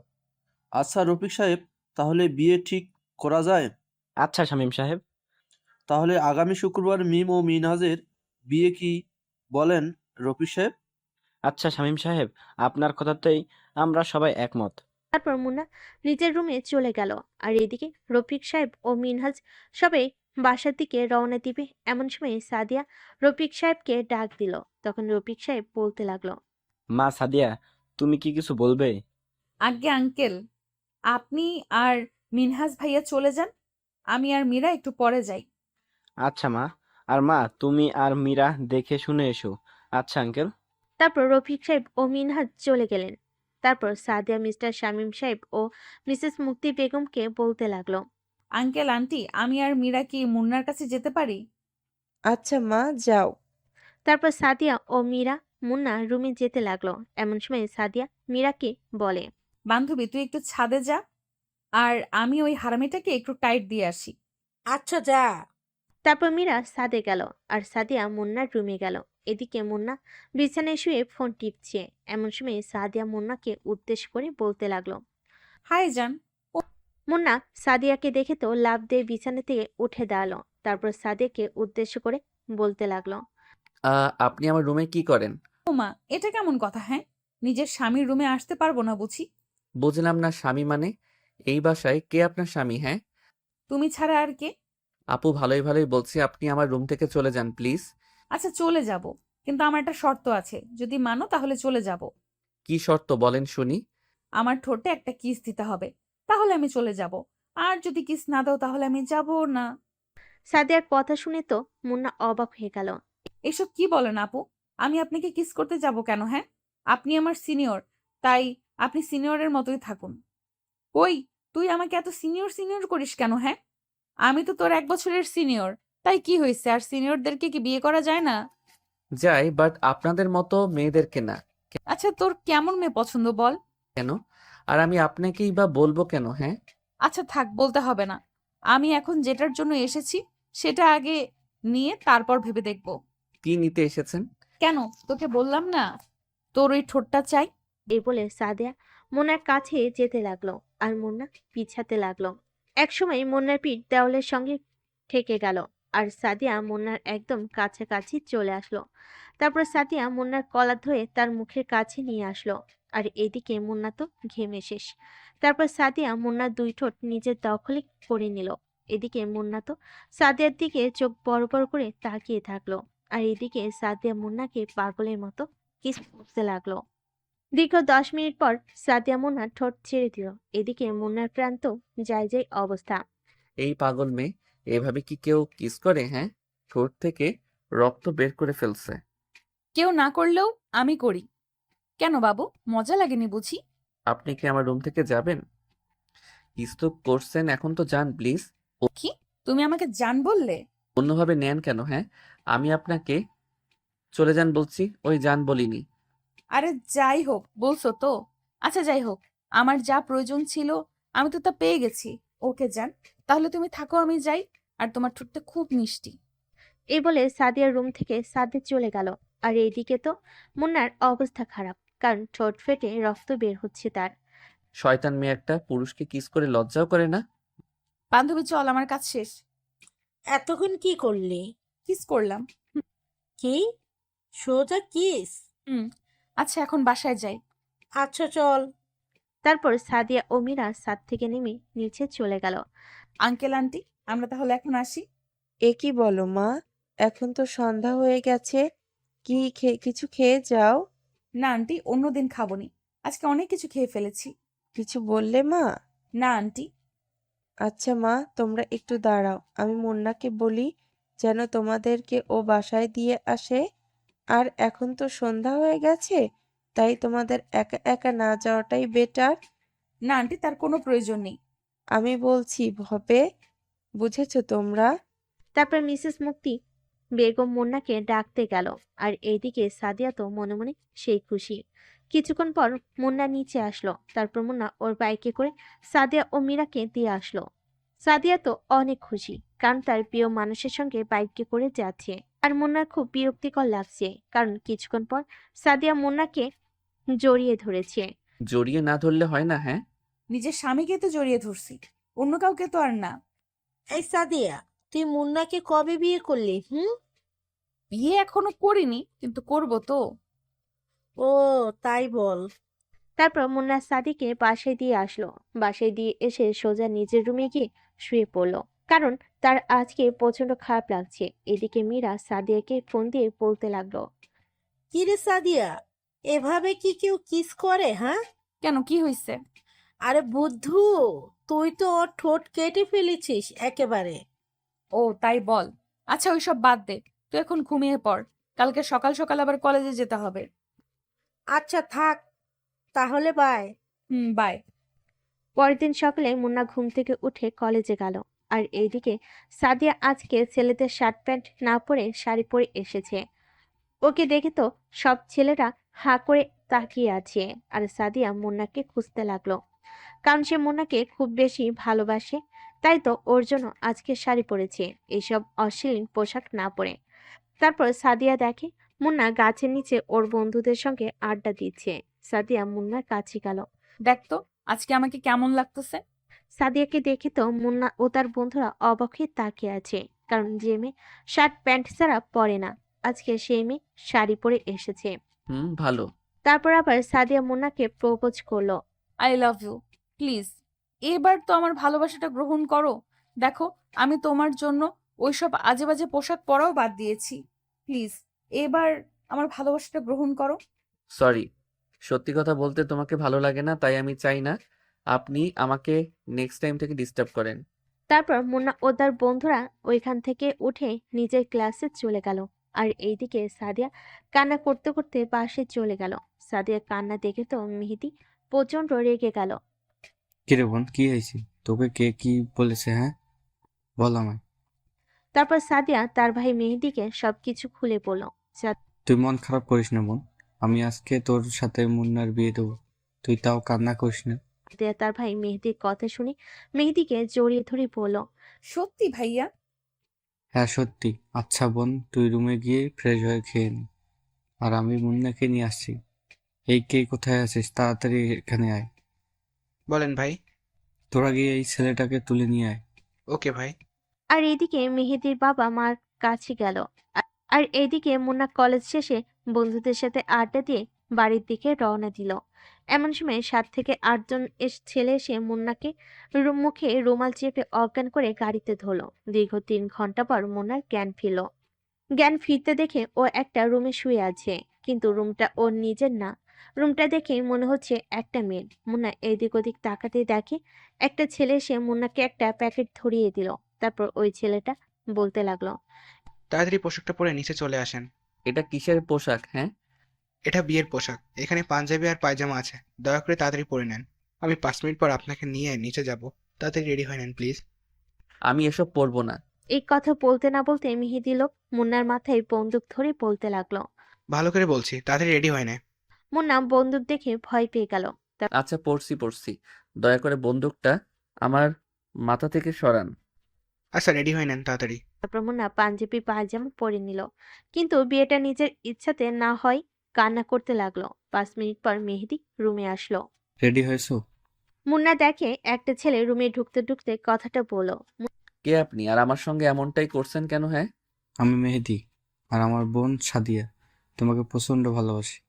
আচ্ছা রফিক সাহেব, তাহলে বিয়ে ঠিক করা যায়? আচ্ছা শামীম সাহেব। তাহলে আগামী শুক্রবার মিম ও মিনহাজের বিয়ে কি বলেন রফিক সাহেব? আচ্ছা শামীম সাহেব, আপনার কথাতেই আমরা সবাই একমত। তারপর মুন্না নিজের রুমে চলে গেল। আর এদিকে রফিক সাহেব ও মিনহাজ সবাই বাসার দিকে রওনা দিবে এমন সময় সাদিয়া রফিক সাহেবকে ডাক দিল। তখন রফিক সাহেব বলতে লাগলো, মা সাদিয়া, তুমি কি কিছু বলবে? আজ্ঞে আঙ্কেল, আপনি আর মিনহাজ ভাইয়া চলে যান, আমি আর মীরা একটু পরে যাই। আচ্ছা মা। আর মা, তুমি আর মীরা দেখে শুনে এসো। আচ্ছা আঙ্কেল। তারপর রফিক সাহেব ও মিনহাজ চলে গেলেন। তারপর সাদিয়া মিস্টার শামীম সাহেব ও মিসেস মুক্তি বেগমকে বলতে লাগলো, আঙ্কেল আন্টি, আমি আর মীরা কি মুন্নার কাছে যেতে পারি? আচ্ছা মা, যাও। তারপর সাদিয়া ও মীরা মুন্না রুমে যেতে লাগলো। এমন সময় সাদিয়া মীরাকে বলে, বান্ধবী, তুই একটু ছাদে যা, আর আমি ওই হারামিটাকে একটু টাইট দিয়ে আসি। আচ্ছা যা। তারপর মীরা ছাদে গেল আর সাদিয়া মুন্নার রুমে গেল। এদিকে মুন্না বিছানায় শুয়ে ফোন টিপছে। এমন সময় সাদিয়া মুন্নাকে উদ্দেশ্য করে বলতে লাগলো, হাই জান। মুন্না সাদিয়াকে দেখে তো লাফ দিয়ে বিছানা থেকে উঠে দাঁড়ালো। তারপর সাদিয়াকে উদ্দেশ্য করে বলতে লাগলো, আপনি আমার রুমে কি করেন? ও মা, এটা কেমন কথা? হ্যাঁ, নিজের স্বামীর রুমে আসতে পারবো না বুঝি? বুঝলাম না স্বামী মানে? এই বাসায় কে আপনার স্বামী? হ্যাঁ, তুমি ছাড়া আর কে? আপু ভালোই ভালোই বলছি, আপনি আমার রুম থেকে চলে যান প্লিজ। আচ্ছা চলে যাব, কিন্তু আমার একটা শর্ত আছে, যদি মানো তাহলে চলে যাব। কি শর্ত বলেন শুনি? আমার ঠোঁটে একটা কিস দিতে হবে, তাহলে আমি চলে যাব। আর যদি কিস না দাও তাহলে আমি যাব না। সাদিয়ার কথা শুনে তো মুন্না অবাক হয়ে গেল। এসব কি বলেন আপু? আমি আপনাকে কিস করতে যাব কেন? হ্যাঁ, আপনি আমার সিনিয়র, তাই আপনি সিনিয়রের মতোই থাকুন। কই, তুই আমাকে এত সিনিয়র সিনিয়র করিস কেন? হ্যাঁ, আমি তো তোর 1 বছরের সিনিয়র, তাই কি হয়েছে? আর সিনিয়রদেরকে কি বিয়ে করা যায় না? যাই, বাট আপনাদের মতো মেয়েদেরকে না। আচ্ছা, তোর কেমন মেয়ে পছন্দ বল? কেন? আর আমি আপনাকেই বা বলবো কেন? হ্যাঁ, আচ্ছা থাক, বলতে হবে না। আমি এখন যেটার জন্য এসেছি সেটা আগে নিয়ে তারপর ভেবে দেখব। কি নিতে এসেছেন? কেন, তোকে বললাম না তোর ওই ঠোঁটটা চাই? এই বলে সাদিয়া মুন্নার কাছে যেতে লাগলো আর মুন্না পিছাতে লাগলো। একসময় মুন্নার পিঠ দেওয়ালের সঙ্গে ঠেকে গেল আর সাদিয়া মুন্নার একদম কাছাকাছি চলে আসলো। তারপর সাদিয়া মুন্নার কলার ধরে তার মুখের কাছে নিয়ে আসলো। আর এদিকে মুন্না তো ঘেমে শেষ। তারপর সাদিয়া মুন্নার 2 ঠোঁট নিজের দখলে করে নিল। এদিকে মুন্না তো সাদিয়ার দিকে চোখ বড় বড় করে তাকিয়ে থাকলো। আর এদিকে সাদিয়া মুন্নাকে পাগলের মতো কিস করতে লাগলো। দীর্ঘ 10 মিনিট পর সাদিয়া মুন্নার ঠোঁট ছেড়ে দিল। এদিকে মুন্নার প্রান্ত যায় যায় অবস্থা। এই পাগল মেয়ে, এভাবে কি কেউ কিস করে? হ্যাঁ, ঠোঁট থেকে রক্ত বের করে ফেলছে। কেউ না করলেও আমি করি। কেন বাবু, মজা লাগেনি বুঝি? আপনি কি আমার রুম থেকে যাবেন? কিস তো করছেন, এখন তো যান প্লিজ। কি, তুমি আমাকে জান বললে? অন্যভাবে নেন কেন? হ্যাঁ, আমি আপনাকে চলে যান বলছি, ওই যান বলিনি। আরে যাই হোক বলছো তো। আচ্ছা যাই হোক, আমার যা প্রয়োজন ছিল আমি তো তা পেয়ে গেছি। ওকে যান, তাহলে তুমি থাকো, আমি যাই। আর তোমার ঠোঁটটা খুব মিষ্টি। এই বলে সাদিয়ার রুম থেকে সাদিয়া চলে গেল। আর এইদিকে তো মুন্নার অবস্থা খারাপ, কারণ ঠোঁট ফেটে রক্ত বের হচ্ছে তার। শয়তান মেয়ে একটা, পুরুষকে কিস করে লজ্জাও করে না। বান্ধবী চল, আমার কাজ শেষ। এতক্ষণ কি করলি? কিস করলাম। কি? সোজা কিস? হুম। আচ্ছা এখন বাসায় যাই। আচ্ছা চল। তারপর সাদিয়া ও মীরা ছাদ থেকে নেমে নিচে চলে গেল। আঙ্কেল আন্টি, আমরা তাহলে এখন আসি। এ কি বলো মা? এখন তো সন্ধ্যা হয়ে গেছে। কিছু খেয়ে যাও। না আন্টি, অন্যদিন খাবনি, আজকে অনেক কিছু খেয়ে ফেলেছি। কিছু বললে মা? না আন্টি। আচ্ছা মা, তোমরা একটু দাঁড়াও, আমি মুন্নাকে বলি যেন তোমাদেরকে ও বাসায় দিয়ে আসে। আর এখন তো সন্ধ্যা হয়ে গেছে, তাই তোমাদের একা একা না যাওয়াটাই বেটার। না আন্টি, তার কোনো প্রয়োজন নেই। আমি বলছি ভবে, বুঝেছো তোমরা? তারপর মিসেস মুক্তি বেগম মুন্নাকে ডাকতে গেল। আর এইদিকে সাদিয়া তো মনে মনে সেই খুশি। কিছুক্ষণ পর মুন্না নিচে আসলো। তারপর মুন্না ওর বাইকে করে সাদিয়া ও মীরাকে দিয়ে আসলো। সাদিয়া তো অনেক খুশি, কারণ তার প্রিয় মানুষের সঙ্গে বাইকে করে যাচ্ছে। আর মুন্নার খুব বিরক্তিকর লাগছে, কারণ কিছুক্ষণ পর সাদিয়া মুন্নাকে জড়িয়ে ধরেছে। জড়িয়ে না ধরলে হয় না? হ্যাঁ, নিজের স্বামীকে তো জড়িয়ে ধরছি, অন্য কাউকে তো আর না। এই সাদিয়া, তুই মুন্নাকে কবে বিয়ে করলি? বিয়ে এখনো করিনি, কিন্তু করব তো। ও তাই বল। তারপর মুন্না সাদিকে বাসায় দিয়ে আসলো। বাসায় দিয়ে এসে সোজা নিজের রুমে গিয়ে শুয়ে পড়লো। কারণ তার আজকে প্রচন্ড খারাপ লাগছে। এদিকে মীরা সাদিয়াকে ফোন দিয়ে বলতে লাগলো, কিরে সাদিয়া, এভাবে কি কেউ কিস করে, হ্যাঁ? কেন, কি হয়েছে? আরে বুদ্ধু, তুই তো ওর ঠোঁট কেটে ফেলেছিস একেবারে। ও তাই বল। আচ্ছা ওইসব বাদ দে, তুই এখন ঘুমিয়ে পড়, কালকে সকাল সকাল আবার কলেজে যেতে হবে। আচ্ছা থাক, তাহলে বাই। বাই। পরের দিন সকালে মুন্না ঘুম থেকে উঠে কলেজে গেল। আর এইদিকে সাদিয়া আজকে ছেলেদের শার্ট প্যান্ট না পরে শাড়ি পরে এসেছে। ওকে দেখে তো সব ছেলেরা হাঁ করে তাকিয়ে আছে। আর সাদিয়া মুন্নাকে খুঁজতে লাগলো, কারণ সে মুন্নাকে খুব বেশি ভালোবাসে। তাই তো ওর জন্য আজকে শাড়ি পরেছে, এইসব অশ্লীল পোশাক না পরে। তারপর সাদিয়া দেখে মুন্না গাছের নিচে ওর বন্ধুদের সঙ্গে আড্ডা দিচ্ছে। সাদিয়া মুন্নার কাছে গেল। দেখ তো আজকে আমাকে কেমন লাগতেছে। সাদিয়াকে দেখে তো মুন্না ও তার বন্ধুরা অবাক হয়ে তাকিয়ে আছে, কারণ যে মেয়ে শার্ট প্যান্ট ছাড়া পরে না, আজকে সেই মেয়ে শাড়ি পরে এসেছে। ভালো। তারপর আবার সাদিয়া মুন্নাকে প্রপোজ করলো। আই লাভ ইউ, প্লিজ এবার তো আমার ভালোবাসাটা গ্রহণ করো। দেখো আমি তোমার জন্য ওইসব আজে বাজে পোশাক পরাও বাদ দিয়েছি। প্লিজ এবার আমার ভালোবাসাটা গ্রহণ করো। সরি, সত্যি কথা বলতে তোমাকে ভালো লাগে না, তাই আমি চাই না আপনি আমাকে নেক্সট টাইম থেকে ডিস্টার্ব করেন। তারপর মুন্না ও তার বন্ধুরা ওইখান থেকে উঠে নিজের ক্লাসে চলে গেল। আর এইদিকে সাদিয়া কান্না করতে করতে বাসে চলে গেল। সাদিয়ার কান্না দেখে তো মেহেদি প্রচন্ড রেগে গেল। কিরে বোন, কি হয়েছে? তোকে কে কি বলেছে, হ্যাঁ? বল আমায়। তারপর সাদিয়া তার ভাই মেহেদিকে সবকিছু খুলে বলল। তুই মন খারাপ করিস না বোন, আমি আজকে তোর সাথে মুন্নার বিয়ে দেবো, তুই তাও কান্না করিস না। সাদিয়া তার ভাই মেহেদির কথা শুনে মেহেদিকে জড়িয়ে ধরে বলল, সত্যি ভাইয়া? হ্যাঁ সত্যি। আচ্ছা বোন, তুই রুমে গিয়ে ফ্রেশ হয়ে খেয়ে নি, আর আমি মুন্নাকে নিয়ে আসছি। এই কে কোথায় আছিস? তাড়াতাড়ি এখানে আয়। বলেন ভাই। তোরা গিয়ে এই ছেলেটাকে তুলে নিয়ে আয়। ওকে ভাই। আর এদিকে মেহেদির বাবা মার কাছে গেল। আর এদিকে মুন্না কলেজ শেষে বন্ধুদের সাথে আড্ডা দিয়ে বাড়ির দিকে রওনা দিল। এমন সময় 7 থেকে 8 জন ছেলে এসে মুন্নাকে মুখে রুমাল চেপে অজ্ঞান করে গাড়িতে ধরল। দীর্ঘ 3 ঘন্টা পর মুন্নার জ্ঞান ফিরল। জ্ঞান ফিরতে দেখে ও একটা রুমে শুয়ে আছে, কিন্তু রুমটা ওর নিজের না। রুমটা দেখে মনে হচ্ছে একটা মেয়ে। মুন্না এদিক ওদিক তাকাতে দেখে একটা ছেলে এসে মুন্নাকে একটা প্যাকেট ধরিয়ে দিল। তারপর ওই ছেলেটা বলতে লাগলো, তাড়াতাড়ি পোশাকটা পরে নিচে চলে আসেন। এটা কিসের পোশাক? হ্যাঁ, এটা বিয়ের পোশাক। এখানে পাঞ্জাবি আর পায়জামা আছে, দয়া করে তাড়াতাড়ি পরে নেন। আমি 5 মিনিট পর আপনাকে নিয়ে নিচে যাব, তাড়াতাড়ি রেডি হয়ে নেন প্লিজ। আমি এসব পরবো না। এই কথা বলতে না বলতে মেহেদি লোক মুন্নার মাথায় বন্দুক ধরে বলতে লাগলো। ভালো করে বলছি, তাড়াতাড়ি রেডি হয়ে নে। মুন্না বন্দুক দেখে ভয় পেয়ে গেল। আচ্ছা পড়ছি, দয়া করে বন্দুকটা আমার মাথা থেকে সরান। আচ্ছা রেডি হয়ে নেন তাড়াতাড়ি। তারপর মুন্না পাঞ্জাবি পায়জামা পরে নিল, কিন্তু বিয়েটা নিজের ইচ্ছাতে না হয় কান্না করতে লাগলো। 5 মিনিট পর মেহেদি রুমে আসলো। রেডি হয়েছো? মুন্না দেখে একটা ছেলে রুমে ঢুকতে ঢুকতে কথাটা বলল। কে আপনি, আর আমার সঙ্গে এমনটাই করছেন কেন? হ্যাঁ, আমি মেহেদি, আর আমার বোন সাদিয়া তোমাকে প্রচণ্ড ভালোবাসি,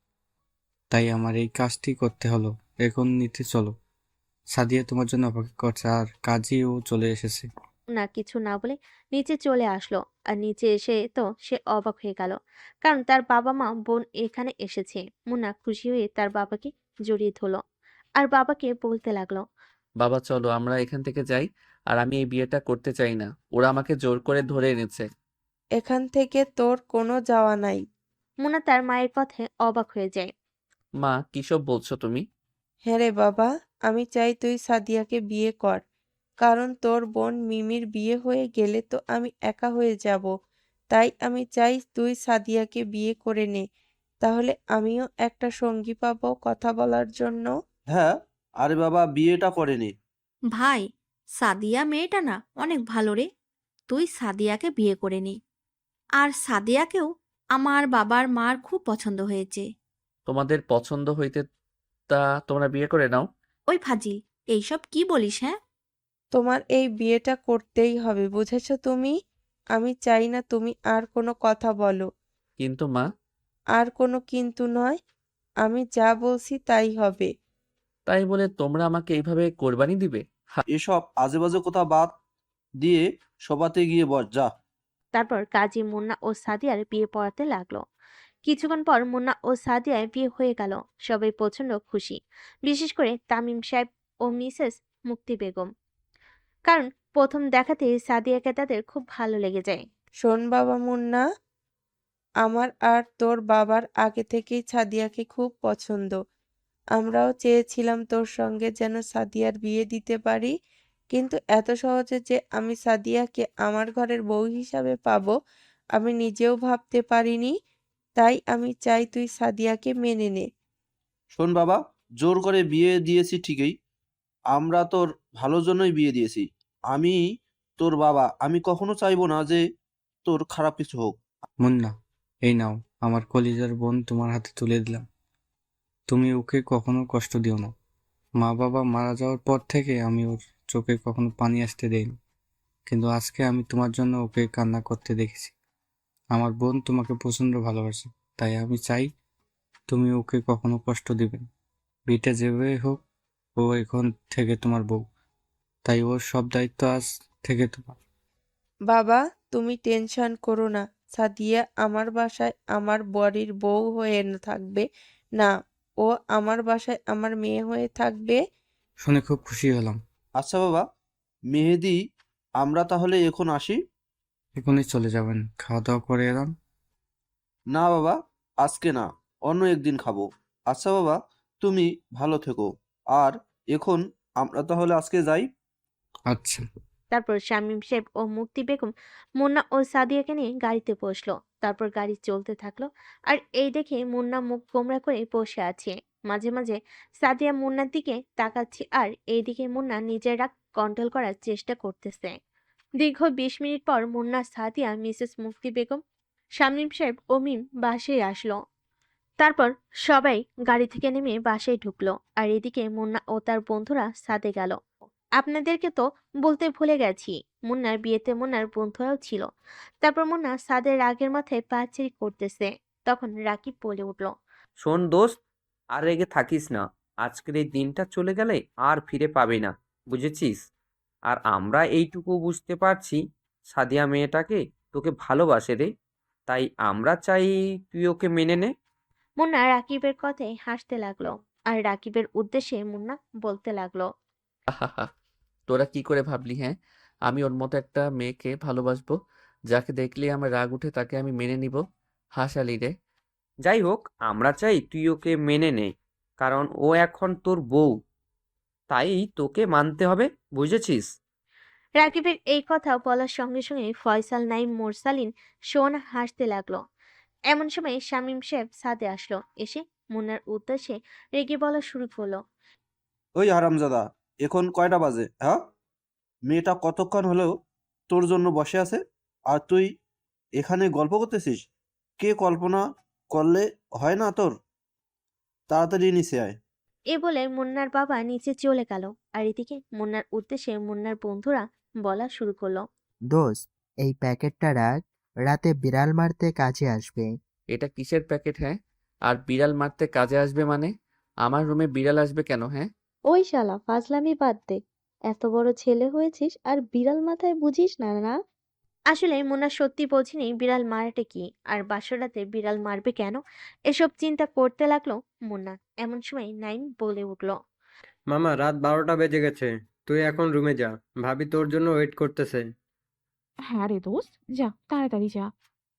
তাই আমার এই কাজটি করতে হলো। এখন নিতে চলো, সাদিয়া তোমার জন্য অপেক্ষা করছে, আর কাজীও চলে এসেছে। মুন্না কিছু না বলে নিচে চলে আসলো। আর নিচে এসে তো সে অবাক হয়ে গেল, কারণ তার বাবা মা বোন এখানে এসেছে। মুন্না খুশি হয়ে তার বাবাকে জড়িয়ে ধরলো আর বাবাকে বলতে লাগলো, বাবা চলো আমরা এখান থেকে যাই, আর আমি এই বিয়েটা করতে চাই না, ওরা আমাকে জোর করে ধরে এনেছে। এখান থেকে তোর কোনো যাওয়া নাই। মুন্না তার মায়ের কথায় অবাক হয়ে যায়। মা কিসব বলছো তুমি? হ্যাঁ রে বাবা, আমি চাই তুই সাদিয়াকে বিয়ে কর, কারণ তোর বোন মিমির বিয়ে হয়ে গেলে তো আমি একা হয়ে যাব। তাই আমি চাই তুই সাদিয়াকে বিয়ে করে নে, তাহলে আমিও একটা সঙ্গী পাবো কথা বলার জন্য। হ্যাঁ, আরে বাবা বিয়েটা করে নে। ভাই, সাদিয়া মেয়েটা না অনেক ভালো রে, তুই সাদিয়াকে বিয়ে করে নি। আর সাদিয়াকেও আমার বাবার মার খুব পছন্দ হয়েছে। তোমাদের পছন্দ হইতে তা তোমরা বিয়ে করে নাও। ওই ফাজিল, এইসব কি বলিস? হ্যাঁ, তোমার এই বিয়েটা করতেই হবে, বুঝেছো তুমি? আমি চাই না তুমি আর কোনো কথা বলো। কিন্তু মা। আর কোনো কিন্তু নয়, আমি যা বলছি তাই হবে। তাই বলে তোমরা আমাকে এইভাবে কোরবানি দিবে? এসব আজে বাজে কথা বাদ, দিয়ে সভাতে গিয়ে বস যা। তারপর কাজী মুন্না ও সাদিয়ার বিয়ে পড়াতে লাগলো। কিছুক্ষণ পর মুন্না ও সাদিয়ার বিয়ে হয়ে গেল। সবাই প্রচন্ড খুশি, বিশেষ করে তামিম সাহেব ও মিসেস মুক্তি বেগম, কারণ প্রথম দেখাতেই সাদিয়াকে তাদের খুব ভালো লেগে যায়। শোন বাবা মুন্না, আমার আর তোর বাবার আগে থেকেই সাদিয়াকে খুব পছন্দ। আমরাও চেয়েছিলাম তোর সঙ্গে যেন সাদিয়ার বিয়ে দিতে পারি, কিন্তু এত সহজে যে আমি সাদিয়াকে আমার ঘরের বউ হিসাবে পাবো আমি নিজেও ভাবতে পারিনি। তাই আমি চাই তুই সাদিয়াকে মেনে নে। শোন বাবা, জোর করে বিয়ে দিয়েছি ঠিকই, আমরা তোর ভালোর জন্যই বিয়ে দিয়েছি। আমি তোর বাবা, আমি কখনো চাইবো না যে তোর খারাপ কিছু হোক। মুন্না, এই নাও, আমার কলিজার বোন তোমার হাতে তুলে দিলাম। তুমি ওকে কখনো কষ্ট দিও না। মা বাবা মারা যাওয়ার পর থেকে আমি ওর চোখে কখনো পানি আসতে দেইনি, কিন্তু আজকে আমি তোমার জন্য ওকে কান্না করতে দেখেছি। আমার বোন তোমাকে প্রচন্ড ভালোবাসে, তাই আমি চাই তুমি ওকে কখনো কষ্ট দিবে না। বিয়েটা যেভাবে হোক, ও এখন থেকে তোমার বউ, তাই ওর সব দায়িত্ব আজ থেকে তোমার। বাবা, তুমি টেনশন করো না। সাদিয়া আমার বাসায় আমার বাড়ির বউ হয়ে থাকবে না, ও আমার বাসায় আমার মেয়ে হয়ে থাকবে। শুনে খুব খুশি হলাম। আচ্ছা বাবা মেহেদি, আমরা তাহলে এখন আসি। এখনই চলে যাবেন? খাওয়া দাওয়া করে এলাম। না বাবা, আজকে না, অন্য একদিন খাবো। আচ্ছা বাবা, তুমি ভালো থেকো। আর এখন আমরা তাহলে আজকে যাই। আচ্ছা। তারপর শামীম সাহেব ও মুক্তি বেগম মুন্না ও সাদিয়াকে নিয়ে গাড়িতে বসলো। তারপর গাড়ি চলতে থাকলো। আর এই দেখে মুন্না মুখ গোমড়া করে বসে আছে। মাঝে মাঝে সাদিয়া মুন্নার দিকে তাকাচ্ছে, আর এইদিকে মুন্না নিজের রাগ কন্ট্রোল করার চেষ্টা করতেছে। দীর্ঘ 20 মিনিট পর মুন্না, সাদিয়া, মিসেস মুক্তি বেগম, শামীম সাহেব ও মিম বাসায় আসলো। তারপর সবাই গাড়ি থেকে নেমে বাসায় ঢুকলো। আর এদিকে মুন্না ও তার বন্ধুরা ছাদে গেল। আপনাদেরকে তো বলতে ভুলে গেছি, মুন্নার বিয়েতে মুন্নার বন্ধুরাও ছিল। তারপর মুন্না ছাদের রাগের মাথায় পাঁচিল করতেছে, তখন রাকিব বলে উঠল, শোন দোস্ত, আর রেগে থাকিস না। আজকের এই দিনটা চলে গেলে আর ফিরে পাবি না, বুঝেছিস? আর আমরা এইটুকু বুঝতে পারছি, সাদিয়া মেয়েটাকে তোকে ভালোবাসে রে। তাই আমরা চাই তুই ওকে মেনে নে। মুন্না রাকিবের কথায় হাসতে লাগলো। আর রাকিবের উদ্দেশ্যে মুন্না বলতে লাগলো, আহাহা, তোরা কি করে ভাবলি হ্যাঁ আমি ওর মতো একটা মেয়েকে ভালোবাসবো, যাকে দেখলেই আমার রাগ উঠে তাকে আমি মেনে নিব? হাসালি রে। যাই হোক, আমরা চাই তুই ওকে মেনে নে, কারণ ও এখন তোর বউ, তাই তোকে মানতে হবে, বুঝেছিস? রাকিবের এই কথা বলার সঙ্গে সঙ্গে ফয়সাল, নাইম, মোরসালিন, সোহানা হাসতে লাগলো। এমন সময় শামীম সাহেব ছাদে আসলো। এসে মুন্নার উদ্দেশ্যে রেগে বলা শুরু করলো, ওই হারামজাদা, এখন কয়টা বাজে হ্যাঁ? মেয়েটা কতক্ষণ হলেও তোর জন্য বসে আছে, আর তুই এখানে গল্প করতেছিস? কে কল্পনা করলে হয় না তোর? তাড়াতাড়ি নিচে আয়। এ বলে মুন্নার বাবা নিচে চলে গেল। আর এদিকে মুন্নার উদ্দেশ্যে মুন্নার বন্ধুরা বলা শুরু করলো, দোস্ত, এই প্যাকেটটা রাখ, রাতে বিড়াল মারতে কাজে আসবে। এটা কিসের প্যাকেট হ্যাঁ? আর বিড়াল মারতে কাজে আসবে মানে? আমার রুমে বিড়াল আসবে কেন হ্যাঁ? ওই শালা ফাজলামি বাদ দে। এত বড় ছেলে হয়েছিস আর বিড়াল মাথায় বুঝিস না না? আসলে মুন্না সত্যি বোঝেনি বিড়াল মারাটা কি, আর বাসরাতে বিড়াল মারবে কেন। এসব চিন্তা করতে লাগলো মুন্না। এমন সময় নাইম বলে উঠলো, মামা, রাত 12টা বেজে গেছে। তুই এখন রুমে যা, ভাবি তোর জন্য ওয়েট করতেছে। হ্যাঁ রে দোস্ত, যা তাড়াতাড়ি যা।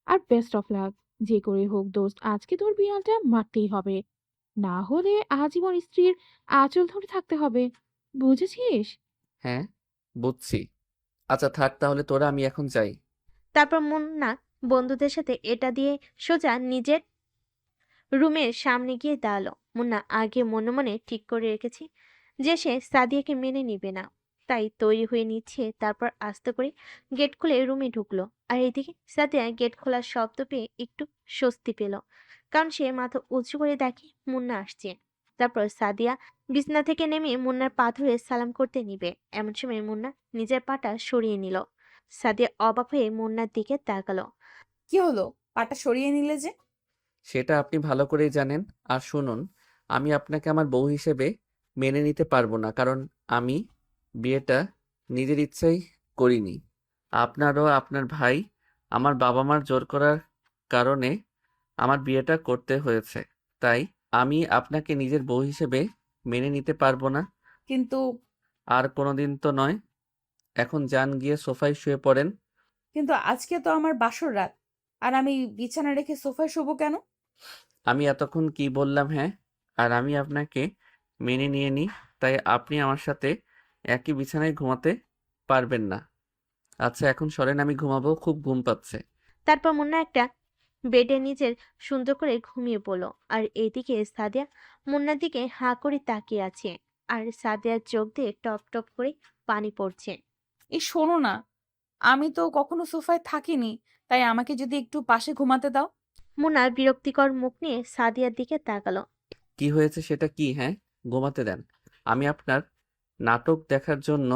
আর বেস্ট অফ লাক। যে করে হোক দোস্ত, আজকে তোর বিড়ালটা মারতেই হবে। না হলে আজীবন স্ত্রীর আঁচল ধরে থাকতে হবে, বুঝেছিস? হ্যাঁ, বুঝছি। আচ্ছা থাক তাহলে তোরা, আমি এখন যাই। তারপর মুন্না বন্ধুদের সাথে এটা দিয়ে সোজা নিজের রুমের সামনে গিয়ে দাঁড়ালো। মুন্না আগে মনে মনে ঠিক করে রেখেছে যে সে সাদিয়াকে মেনে নিবে না, তাই তৈরি হয়ে নিচ্ছে। তারপর আস্তে করে গেট খুলে রুমে ঢুকলো। আর এদিকে সাদিয়া গেট খোলার শব্দ পেয়ে একটু স্বস্তি পেল, কারণ সে মাথা উঁচু করে দেখে মুন্না আসছে। তারপর সাদিয়া বিছনা থেকে নেমে মুন্নার পা ধরে সালাম করতে নিবে, এমন সময় মুন্না নিজের পাটা সরিয়ে নিল। সাদিয়া অবাক হয়ে মুন্নার দিকে তাকালো। কি হলো, পাটা সরিয়ে নিলে যে? সেটা আপনি ভালো করেই জানেন। আর শুনুন, আমি আপনাকে আমার বউ হিসেবে মেনে নিতে পারবো না, কারণ আমি বিয়েটা নিজের ইচ্ছাই করিনি। আপনারও আপনার ভাই আমার বাবা মার জোর করার কারণে আমার বিয়েটা করতে হয়েছে। তাই আমি আপনাকে নিজের বউ হিসেবে মেনে নিতে পারবো না। কিন্তু আর কোনোদিন তো নয়। এখন যান গিয়ে সোফায় শুয়ে পড়েন। কিন্তু আজকে তো আমার বাসর রাত, আর আমি বিছানা রেখে সোফায় শোবো কেন? আমি এতক্ষণ কি বললাম হ্যাঁ? আর আমি আপনাকে মেনে নিয়ে নিই, তাই আপনি আমার সাথে একই বিছানায় ঘুমাতে পারবেন না। আচ্ছা এখন সরেন, আমি ঘুমাবো, খুব ঘুম পাচ্ছে। তারপর মুন্না একটা বেডে নিজের সুন্দর করে ঘুমিয়ে পড়লো। আর এইদিকে সাদিয়া মুন্নার দিকে হাঁ করে তাকিয়ে আছে। আর সাদিয়ার চোখ দিয়ে টপ টপ করে পানি পড়ছে। এই শোনো না, আমি তো কখনো সোফায় থাকিনি, তাই আমাকে যদি একটু পাশে ঘুমাতে দাও। মুন্না বিরক্তিকর মুখ নিয়ে সাদিয়ার দিকে তাকালো। কি হয়েছে সেটা কি? হ্যাঁ, ঘুমাতে দেন। আমি আপনার নাটক দেখার জন্য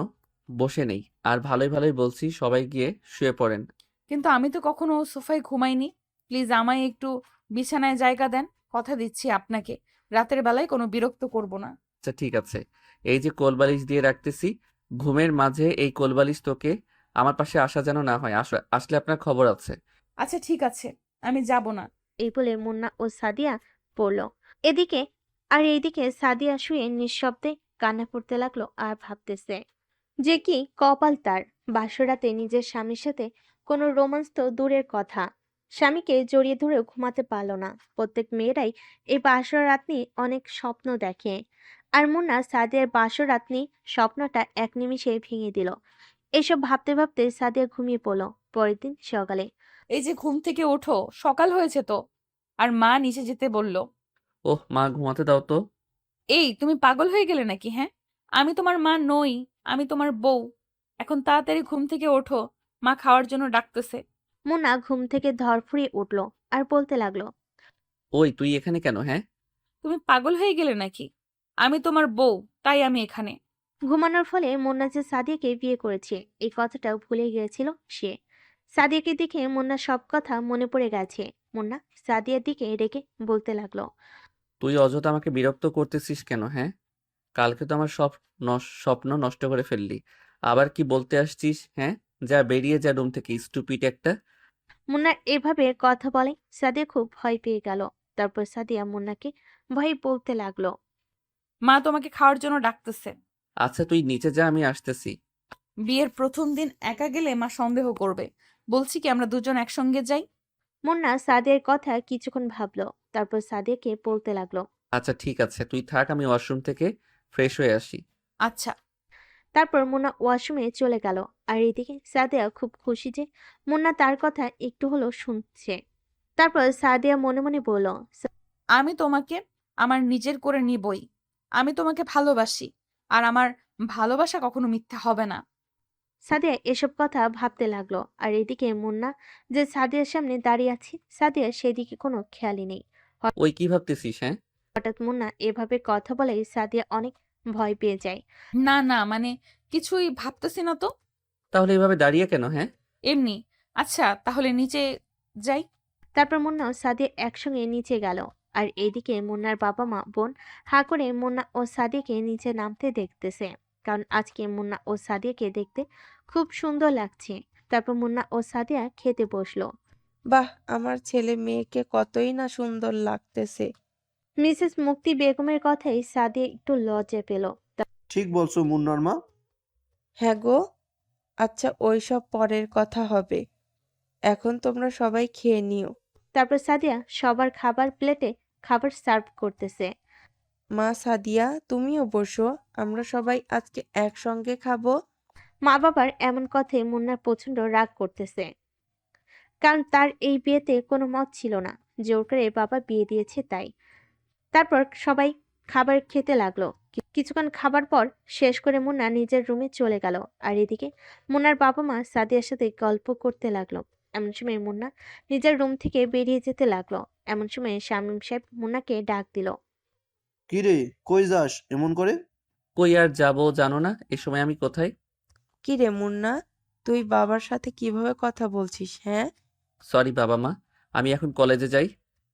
বসে নেই। আর ভালোই ভালোই বলছি, সবাই গিয়ে শুয়ে পড়েন। কিন্তু আমি তো কখনো সোফায় ঘুমাইনি। প্লিজ আমায় একটু বিছানায় জায়গা দেন। কথা দিচ্ছি আপনাকে, রাতের বেলায় কোনো বিরক্ত করব না। আচ্ছা ঠিক আছে, এই যে কোলবালিশ দিয়ে রাখতেছি, ঘুমের মাঝে এই কোলবালিশ তোকে আমার পাশে আসা যেন না হয়। আসলে আপনার খবর আছে। আচ্ছা ঠিক আছে, আমি যাব না। এই বলে মুন্না ও সাদিয়া পড়ল। এদিকে এইদিকে সাদিয়া শুয়ে নিঃশব্দে কান্না করতে লাগলো আর ভাবতেছে যে কি কপাল তার, বাসরাতে নিজের স্বামীর সাথে কোনো রোমান্স তো দূরের কথা, স্বামীকে জড়িয়ে ধরেও ঘুমাতে পারলো না। প্রত্যেক মেয়েরাই এই বাসর রাত নিয়ে অনেক স্বপ্ন দেখে, আর মুন্না সাদিয়ার বাসর রাত নিয়ে স্বপ্নটা এক নিমিষে ভেঙে দিল। এসব ভাবতে ভাবতে সাদিয়া ঘুমিয়ে পড়লো। পরের দিন সকালে এই যে ঘুম থেকে ওঠো, সকাল হয়েছে তো। আর মা নিচে যেতে বলল। ওহ মা, ঘুমাতে দাও তো। এই তুমি পাগল হয়ে গেলে নাকি? হ্যাঁ, আমি তোমার মা নই, আমি তোমার বউ। এখন তাড়াতাড়ি ঘুম থেকে ওঠো, মা খাওয়ার জন্য ডাকতেছে। মুন্না ঘুম থেকে ধরফরিয়ে উঠল আর বলতে লাগলো, ওই তুই এখানে কেন? হ্যাঁ, তুমি পাগল হয়ে গেলে নাকি? আমি তোমার বউ, তাই আমি এখানে। ঘুমানোর ফলে মুন্না যে সাদিয়াকে বিয়ে করেছে এই কথাটাও ভুলে গিয়েছিল সে। সাদিয়াকে দেখে মুন্নার সব কথা মনে পড়ে গেছে। মুন্না সাদিয়ার দিকে রেখে বলতে লাগলো, তুই অযথা আমাকে বিরক্ত করতেছিস কেন? হ্যাঁ, কালকে তো আমার সব স্বপ্ন নষ্ট করে ফেললি। আবার কি বলতে আসছিস? হ্যাঁ, যা বেরিয়ে যা রুম থেকে, স্টুপিড একটা। মুন্নার এভাবে কথা বলে সাদিয়া খুব ভয় পেয়ে গেল। তারপর সাদিয়া মুন্নাকে ভয়ে বলতে লাগলো, মা তোমাকে খাওয়ার জন্য ডাকতেছে। আচ্ছা তুই নিচে যা, আমি আসতেছি। বিয়ের প্রথম দিন একা গেলে মা সন্দেহ করবে। বলছি কি আমরা দুজন একসঙ্গে যাই। মুন্না সাদিয়ার কথা কিছুক্ষণ ভাবলো। তারপর সাদিয়াকে বলতে লাগলো, আচ্ছা ঠিক আছে, তুই থাক, আমি ওয়াশরুম থেকে ফ্রেশ হয়ে আসি। আচ্ছা। তারপর মুন্না ওয়াশরুমে চলে গেল। আর এদিকে সাদিয়া খুব খুশি যে মুন্না তার কথা একটু হলেও শুনছে। তারপর সাদিয়া মনে মনে বলল, আমি তোমাকে আমার নিজের করে নিবই। আমি তোমাকে ভালোবাসি, আর আমার ভালোবাসা কখনো মিথ্যা হবে না। সাদিয়া এসব কথা ভাবতে লাগলো। আর এদিকে মুন্না যে সাদিয়ার সামনে দাঁড়িয়ে আছে, সাদিয়া সেদিকে কোনো খেয়ালই নেই। ওই কি ভাবতেছিস? হ্যাঁ, হঠাৎ মুন্না এভাবে কথা বলে সাদিয়া অনেক ভয় পেয়ে যায়। না না, মানে কিছুই ভাবতেছি না তো। তাহলে এভাবে দাঁড়িয়ে কেন? হ্যাঁ, এমনি। আচ্ছা তাহলে নিচে যাই। তারপর মুন্না ও সাদিয়া একসঙ্গে নিচে গেল। আর এইদিকে মুন্নার বাবা মা বোন হা করে মুন্না ও সাদিয়াকে নিচে নামতে দেখতেছে, কারণ আজকে মুন্না ও সাদিয়াকে দেখতে খুব সুন্দর লাগছে। তারপর মুন্না ও সাদিয়া খেতে বসলো। বাহ, আমার ছেলে মেয়েকে কতই না সুন্দর লাগতেছে। মিসেস মুক্তি বেগমের কথাই সাদিয়া একটু লজ্জা পেল। ঠিক বলছো মুন্নার মা। হ্যাঁ গো। আচ্ছা ওইসব পরের কথা হবে, এখন তোমরা সবাই খেয়ে নিও। তারপর সাদিয়া সবার খাবার প্লেটে খাবার সার্ভ করতেছে। মা সাদিয়া, তুমিও বসো, আমরা সবাই আজকে একসঙ্গে খাবো। মা বাবার এমন কথায় মুন্নার প্রচন্ড রাগ করতেছে, কারণ তার এই বিয়েতে কোনো মত ছিল না, জোর করে বাবা বিয়ে দিয়েছে তাই। তারপর সবাই খাবার খেতে লাগলো। কিছুক্ষণ খাবার পর শেষ করে মুন্না নিজের রুমে চলে গেল। আর এদিকে মুন্নার বাবা মা সাদিয়ার সাথে গল্প করতে লাগলো। এমন সময় মুন্না নিজের রুম থেকে বেরিয়ে যেতে লাগলো। এমন সময় শামীম সাহেব মুন্নাকে ডাক দিল। কি রে, কই যাস এমন করে? কই আর যাবো জানো না এ সময় আমি কোথায়? কি রে মুন্না, তুই বাবার সাথে কিভাবে কথা বলছিস? হ্যাঁ, সরি বাবা মা, আমি এখন কলেজে যাই।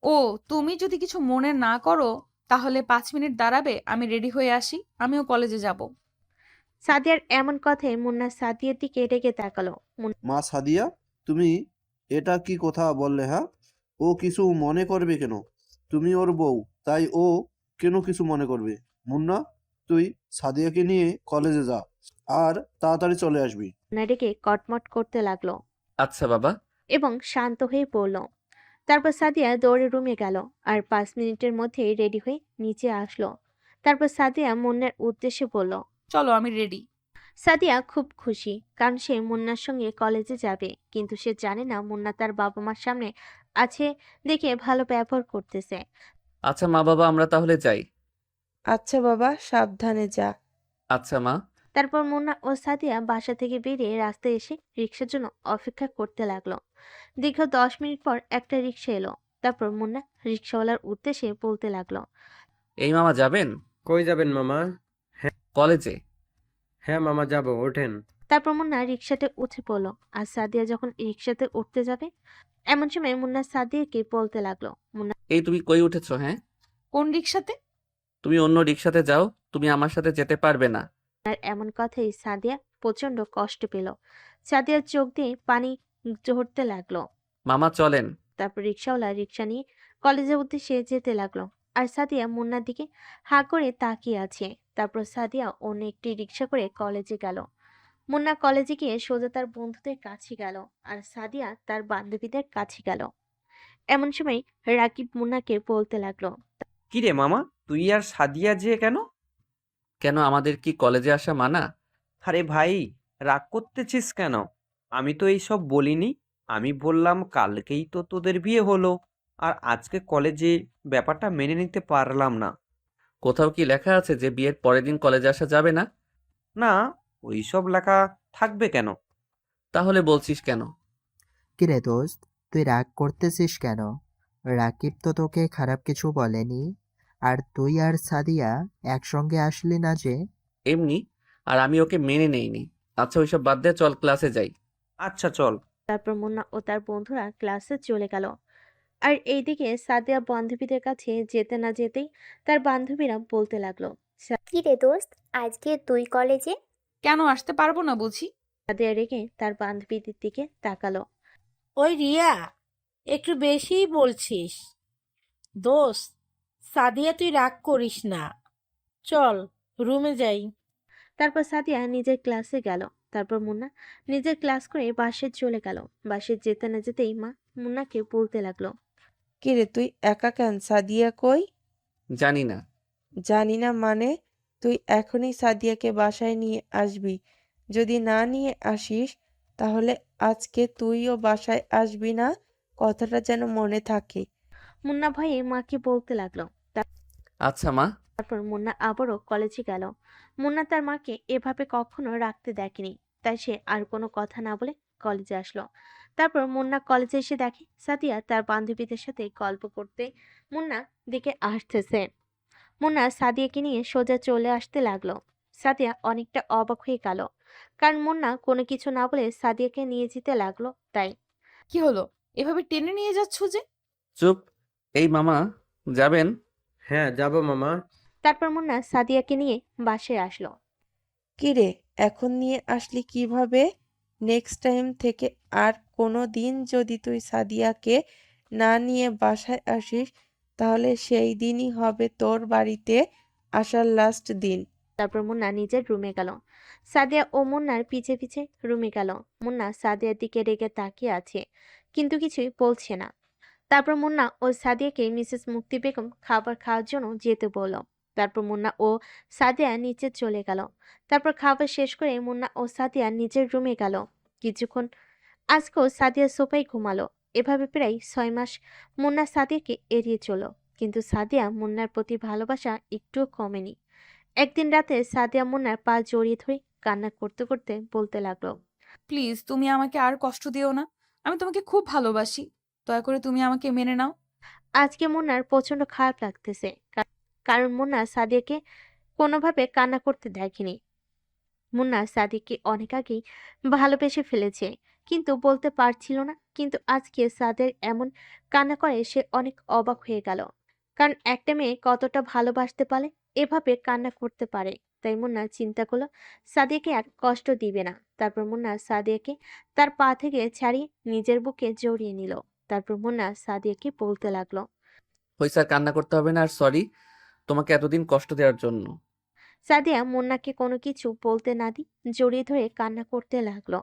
ও, তুমি যদি কিছু মনে না করো তাহলে 5 মিনিট দাঁড়াবে, আমি রেডি হয়ে আসি, আমিও কলেজে যাব। সাদিয়ার এমন কথায় মুন্না সাদিয়ার দিকে রেগে তাকালো। মা সাদিয়া, তুমি এটা কি কথা বললে? হ্যাঁ, ও কিছু মনে করবে কেন? তুমি ওর বউ, তাই ও কেন কিছু মনে করবে? মুন্না, তুই সাদিয়াকে নিয়ে কলেজে যা আর তাড়াতাড়ি চলে আসবি। মুন্না রেগে কটমট করতে লাগলো আচ্ছা বাবা। এবং শান্ত হয়ে পড়ল। তারপর সাদিয়া দৌড়ে রুমে গেল আর 5 মিনিটের মধ্যেই রেডি হয়ে নিচে আসলো। তারপর সাদিয়া মুন্নার উদ্দেশ্যে বলল, চলো আমি রেডি। সাদিয়া খুব খুশি, কারণ সে মুন্নার সঙ্গে কলেজে যাবে, কিন্তু সে জানে না মুন্না তার বাবা মার সামনে আছে দেখে ভালো ব্যবহার করতেছে। আচ্ছা মা বাবা, আমরা তাহলে যাই। আচ্ছা বাবা, সাবধানে যা। আচ্ছা মা। তারপর মুন্না ও সাদিয়া বাসা থেকে বেরিয়ে রাস্তায় এসে রিক্সার জন্য অপেক্ষা করতে লাগলো। দীর্ঘ 10 মিনিট পর একটা রিক্সা এলো। তারপর মুন্না রিক্সাওয়ালার উদ্দেশ্যে বলতে লাগলো, এই মামা যাবেন কই যাবেন মামা? কলেজে? হ্যাঁ মামা, যাব, ওঠেন। তারপর মুন্না রিক্সাতে উঠে পড়লো। আর সাদিয়া যখন রিক্সাতে উঠতে যাবে, এমন সময় মুন্না সাদিয়াকে বলতে লাগলো, মুন্না এই তুমি কই উঠেছো? হ্যাঁ, কোন রিক্সাতে? তুমি অন্য রিক্সাতে যাও, তুমি আমার সাথে যেতে পারবে না। আর এমন কথাই সাদিয়া প্রচন্ড কষ্ট পেল। সাদিয়ার চোখ দিয়ে পানি ঝরতে লাগলো। মামা চলেন। তারপর রিক্সাওয়ালা রিক্সা নিয়ে কলেজের উদ্দেশ্যে যেতে লাগলো। আর সাদিয়া মুন্নার দিকে হা করে তাকিয়ে আছে। তারপর সাদিয়া অন্য একটি রিক্সা করে কলেজে গেল। মুন্না কলেজে গিয়ে সোজা তার বন্ধুদের কাছে গেল, আর সাদিয়া তার বান্ধবীদের কাছে গেল। এমন সময় রাকিব মুন্নাকে বলতে লাগলো, কি রে মামা, তুই আর সাদিয়া যে কেন? কেন, আমাদের কি কলেজে আসা মানা? আরে ভাই, রাগ করতেছিস কেন? আমি তো এইসব বলিনি। আমি বললাম কালকেই তো তোদের বিয়ে হলো, আর আজকে কলেজে ব্যাপারটা মেনে নিতে পারলাম না। কোথাও কি লেখা আছে যে বিয়ের পরের দিন কলেজে আসা যাবে না? না, ওইসব লেখা থাকবে কেন? তাহলে বলছিস কেন? কিরে দোস্ত, তুই রাগ করতেছিস কেন? রাকিব তো তোকে খারাপ কিছু বলেনি। আর তুই আর সাদিয়া একসঙ্গে আসলি না যে? এমনি, আর আমি ওকে মেনে নেইনি। আচ্ছা ওইসব বাদ দে, চল ক্লাসে যাই। আচ্ছা চল। তারপর মুন্না ও তার বন্ধুরা ক্লাসে চলে গেল। আর এইদিকে সাদিয়া বান্ধবীদের কাছে যেতে না যেতেই তার বান্ধবীরা বলতে লাগলো, কি রে দোস্ত, আজকে তুই কলেজে? কেন আসতে পারবো না বুঝি? সাদিয়া রেগে তার বান্ধবীদের দিকে তাকালো। ওই রিয়া, একটু বেশিই বলছিস। দোস্ত, সাদিয়া তুই রাগ করিস না, চল রুমে যাই। তারপর সাদিয়া নিজের ক্লাসে গেল। তারপর মুন্না নিজের ক্লাস করে বাসে চলে গেল। বাসে যেতে না যেতেই মা মুন্নাকে বলতে লাগলো, কিরে তুই একা কেন? সাদিয়া কই? জানি না। জানি না মানে? তুই এখনই সাদিয়াকে বাসায় নিয়ে আসবি। যদি না নিয়ে আসিস তাহলে আজকে তুইও বাসায় আসবি না, কথাটা যেন মনে থাকে। মুন্না ভয়ে মাকে বলতে লাগলো। আচ্ছা মা। তারপর মুন্না আবারও কলেজে গেল। মুন্না তার মাকে এভাবে কখনো রাখতে দেখেনি, তাই সে আর কোনো কথা না বলে কলেজে আসলো। তারপর মুন্না কলেজে এসে দেখে সাদিয়া তার বান্ধবীদের সাথে গল্প করতে মুন্না দিকে আসতেছে। মুন্না সাদিয়াকে নিয়ে সোজা চলে আসতে লাগলো। সাদিয়া অনেকটা অবাক হয়ে গেল, কারণ মুন্না কোনো কিছু না বলে সাদিয়াকে নিয়ে যেতে লাগলো। তাই কি হলো, এভাবে টেনে নিয়ে যাচ্ছ যে? চুপ। এই মামা যাবেন? হ্যাঁ যাব মামা। তারপর মুন্না সাদিয়াকে নিয়ে বাসায় আসলো। কিরে, এখন নিয়ে আসলি কিভাবে? নেক্সট টাইম থেকে আর কোনো দিন যদি তুই সাদিয়াকে না নিয়ে বাসায় আসিস তাহলে সেই দিনই হবে তোর বাড়িতে আসার লাস্ট দিন। তারপর মুন্না নিজের রুমে গেল। সাদিয়া ও মুন্নার পিছে পিছে রুমে গেল। মুন্না সাদিয়ার দিকে রেগে তাকিয়ে আছে, কিন্তু কিছুই বলছে না। তারপর মুন্না ও সাদিয়াকে মিসেস মুক্তি বেগম খাবার খাওয়ার জন্য যেতে বলল। তারপর মুন্না ও সাদিয়া নিচে চলে গেল। তারপর খাবার শেষ করে মুন্না ও সাদিয়া নিজের রুমে গেল। কিছুক্ষণ আজকেও সাদিয়া সোফায় ঘুমালো। এভাবে প্রায় 6 মাস মুন্না সাদিয়াকে এড়িয়ে চলো, কিন্তু সাদিয়া মুন্নার প্রতি ভালোবাসা একটুও কমেনি। একদিন রাতে সাদিয়া মুন্নার পা জড়িয়ে ধরে কান্না করতে করতে বলতে লাগলো, প্লিজ তুমি আমাকে আর কষ্ট দিও না, আমি তোমাকে খুব ভালোবাসি, দয়া করে তুমি আমাকে মেনে নাও। আজকে মুন্নার প্রচন্ড খারাপ লাগতেছে, কারণ মুন্না সাদিয়াকে কোনোভাবে কান্না করতে দেখেনি। মুন্না সাদিয়াকে অনেক আগেই ভালোবেসে ফেলেছে, কিন্তু বলতে পারছিল না। কিন্তু আজকে সাদের এমন কান্না করে সে অনেক অবাক হয়ে গেল, কারণ একটা মেয়ে কতটা ভালোবাসতে পারে এভাবে কান্না করতে পারে। তাই মুন্না চিন্তা করলো সাদিয়াকে আর কষ্ট দিবে না। তারপর মুন্না সাদিয়াকে তার পা থেকে ছাড়িয়ে নিজের বুকে জড়িয়ে নিল। তারপর মুন্না সাদিয়াকে বলতে লাগলো, হইছে আর কান্না করতে হবে না, আর সরি তোমাকে এতদিন কষ্ট দেওয়ার জন্য। সাদিয়া মুন্নাকে কোনো কিছু বলতে না দিয়ে জড়িয়ে ধরে কান্না করতে লাগলো।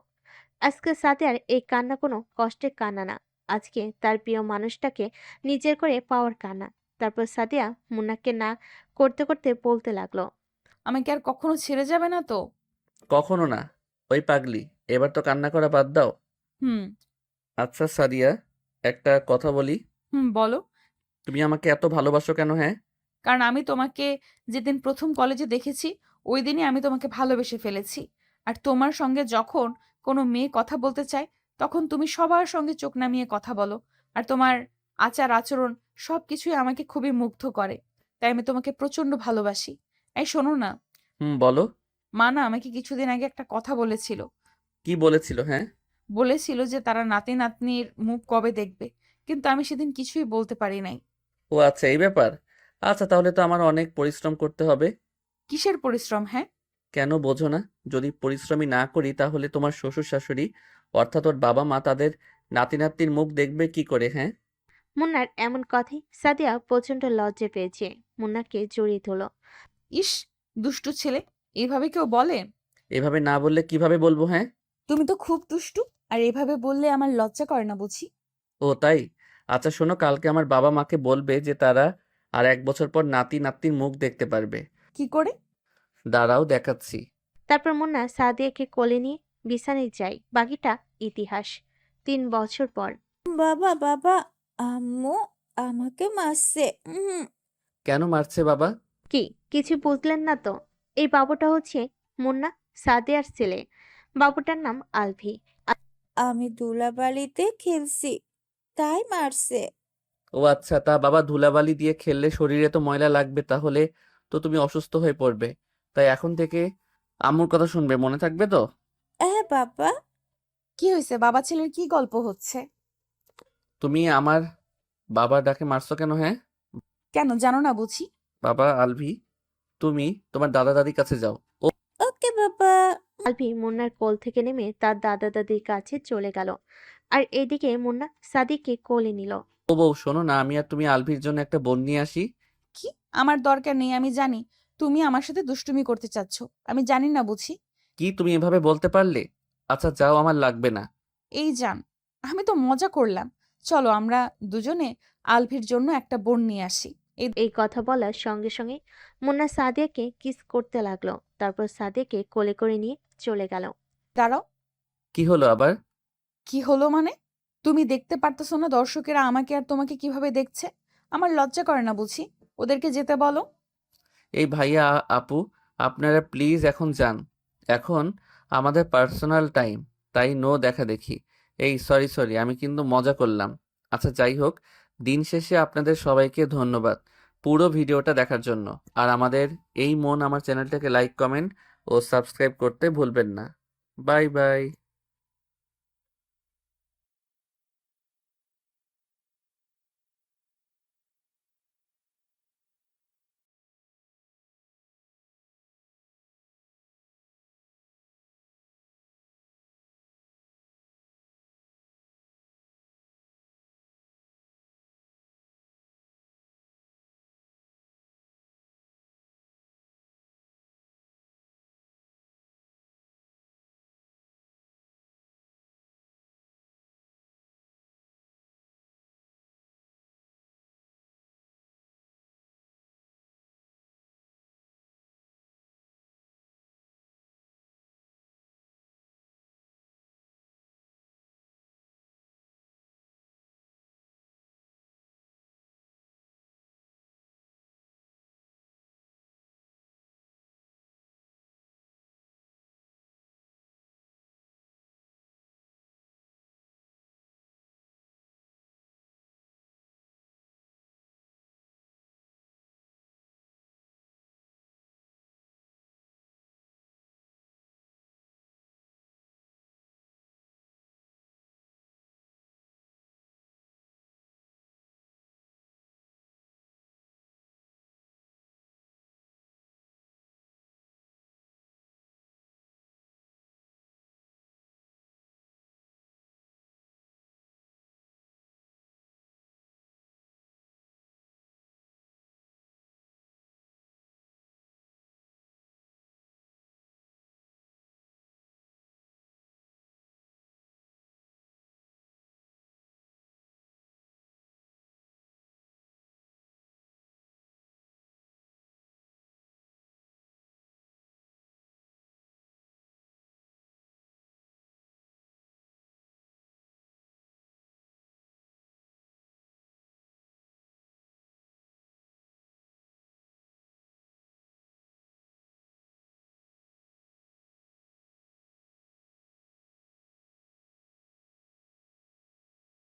আজকে সাদিয়ার এই কান্না কোনো কষ্টের কান্না না, আজকে তার প্রিয় মানুষটাকে নিজের করে পাওয়ার কান্না। তারপর সাদিয়া মুন্নাকে না করতে করতে বলতে লাগলো, আমাকে আর কখনো ছেড়ে যাবে না তো? কখনো না। ওই পাগলি, এবার তো কান্না করা বাদ দাও। হুম। আচ্ছা সাদিয়া, একটা কথা বলি। বলো। তুমি আমাকে এত ভালোবাসো কেন? হ্যাঁ, কারণ আমি তোমাকে যেদিন প্রথম কলেজে দেখেছি ওই দিনই আমি তোমাকে ভালোবেসে ফেলেছি। আর তোমার সঙ্গে যখন কোনো মেয়ে কথা বলতে চায় তখন তুমি সবার সঙ্গে চোখ নামিয়ে কথা বলো। আর তোমার আচার আচরণ সবকিছুই আমাকে খুবই মুগ্ধ করে। তাই আমি তোমাকে প্রচন্ড ভালোবাসি। এই শোনো না, বলো। মা না আমাকে কিছুদিন আগে একটা কথা বলেছিল। কি বলেছিল? হ্যাঁ, বলেছিল যে তারা নাতি নাতনির মুখ কবে দেখবে, কিন্তু আমি সেদিন কিছুই বলতে পারি নাই। ও আচ্ছা, এই ব্যাপার। আচ্ছা, তাহলে তো আমার অনেক পরিশ্রম করতে হবে। কিসের পরিশ্রম? হ্যাঁ, কেন বোঝো না? যদি পরিশ্রমই না করি তাহলে তোমার শ্বশুর শাশুড়ি অর্থাৎ ওর বাবা মা তাদের নাতি নাতনির মুখ দেখবে কি করে? হ্যাঁ, মুন্নার এমন কথায় সাদিয়া প্রচন্ড লজ্জা পেয়েছে, মুন্নাকে জড়িয়ে ধরল। ইস, দুষ্টু ছেলে, এভাবে কেউ বলে? এভাবে না বললে কিভাবে বলবো? হ্যাঁ, তুমি তো খুব দুষ্টু, আর এভাবে বললে আমার লজ্জা করে না বুঝি? ও তাই? আচ্ছা শোনো, কালকে আমার বাবা মাকে বলবে যে তারা আর 1 বছর পর নাতি নাতনির মুখ দেখতে পারবে। কি করে? দাঁড়াও দেখাচ্ছি। তারপর মুন্না সাদিয়াকে কোলে নিয়ে বিছানায় যায়। বাকিটা ইতিহাস। 3 বছর পর। বাবা বাবা, আম্মু আমাকে মারছে। কেন মারছে বাবা? কি কিছু বুঝলেন না তো? এই বাবুটা হচ্ছে মুন্না সাদিয়ার ছেলে। বাবুটার নাম আলভি। আমি ধুলাবালিতে খেলছি, তাই মারছে। ও আচ্ছা, তা বাবা ধুলাবালি দিয়ে খেললে শরীরে তো ময়লা লাগবে, তাহলে তো তুমি অসুস্থ হয়ে পড়বে। তাই এখন থেকে আম্মুর কথা শুনবে, মনে থাকবে তো? হ্যাঁ বাবা। কি হয়েছে? বাবা ছেলের কি গল্প হচ্ছে? তুমি আমার বাবার ডাকে মারছো কেন? হ্যাঁ, কেন জানো না বুঝি? বাবা আলভি, তুমি তোমার দাদা দাদির কাছে যাও। ও ওকে বাবা। আলভি মুন্নার কোল থেকে নেমে তার দাদা দাদির কাছে চলে গেল। আর এদিকে মুন্না সাদিকে কোলে নিল। ও বউ, শোনো না, আমি আর তুমি আলভির জন্য একটা বোন নিয়ে আসি। কি? আমার দরকার নেই, আমি জানি তুমি আমার সাথে দুষ্টুমি করতে চাচ্ছ। আমি জানি না বুঝি? কি তুমি এভাবে বলতে পারলে? আচ্ছা যাও, আমার লাগবে না। এই জান, আমি তো মজা করলাম। চলো আমরা দুজনে আলভির জন্য একটা বোন নিয়ে আসি। এই কথা বলার সঙ্গে সঙ্গে মুন্না সাদিয়াকে কিস করতে লাগলো। তারপর সাদিয়াকে কোলে করে নিয়ে চলে গেল। দাঁড়াও। কি হলো আবার? কি হলো মানে? তুমি দেখতে পারতেছো না দর্শকেরা আমাকে আর তোমাকে কিভাবে দেখছে? আমার লজ্জা করে না বুঝি? ওদেরকে যেতে বলো। এই ভাইয়া আপু, আপনারা প্লিজ এখন যান। এখন আমাদের পার্সোনাল টাইম, তাই নো দেখা দেখি। এই সরি সরি, আমি কিন্তু মজা করলাম। আচ্ছা যাই হোক, দিন শেষে আপনাদের সবাইকে ধন্যবাদ পুরো ভিডিওটা দেখার জন্য। আর আমাদের এই মন আমার চ্যানেলটাকে লাইক কমেন্ট ও সাবস্ক্রাইব করতে ভুলবেন না। Bye bye.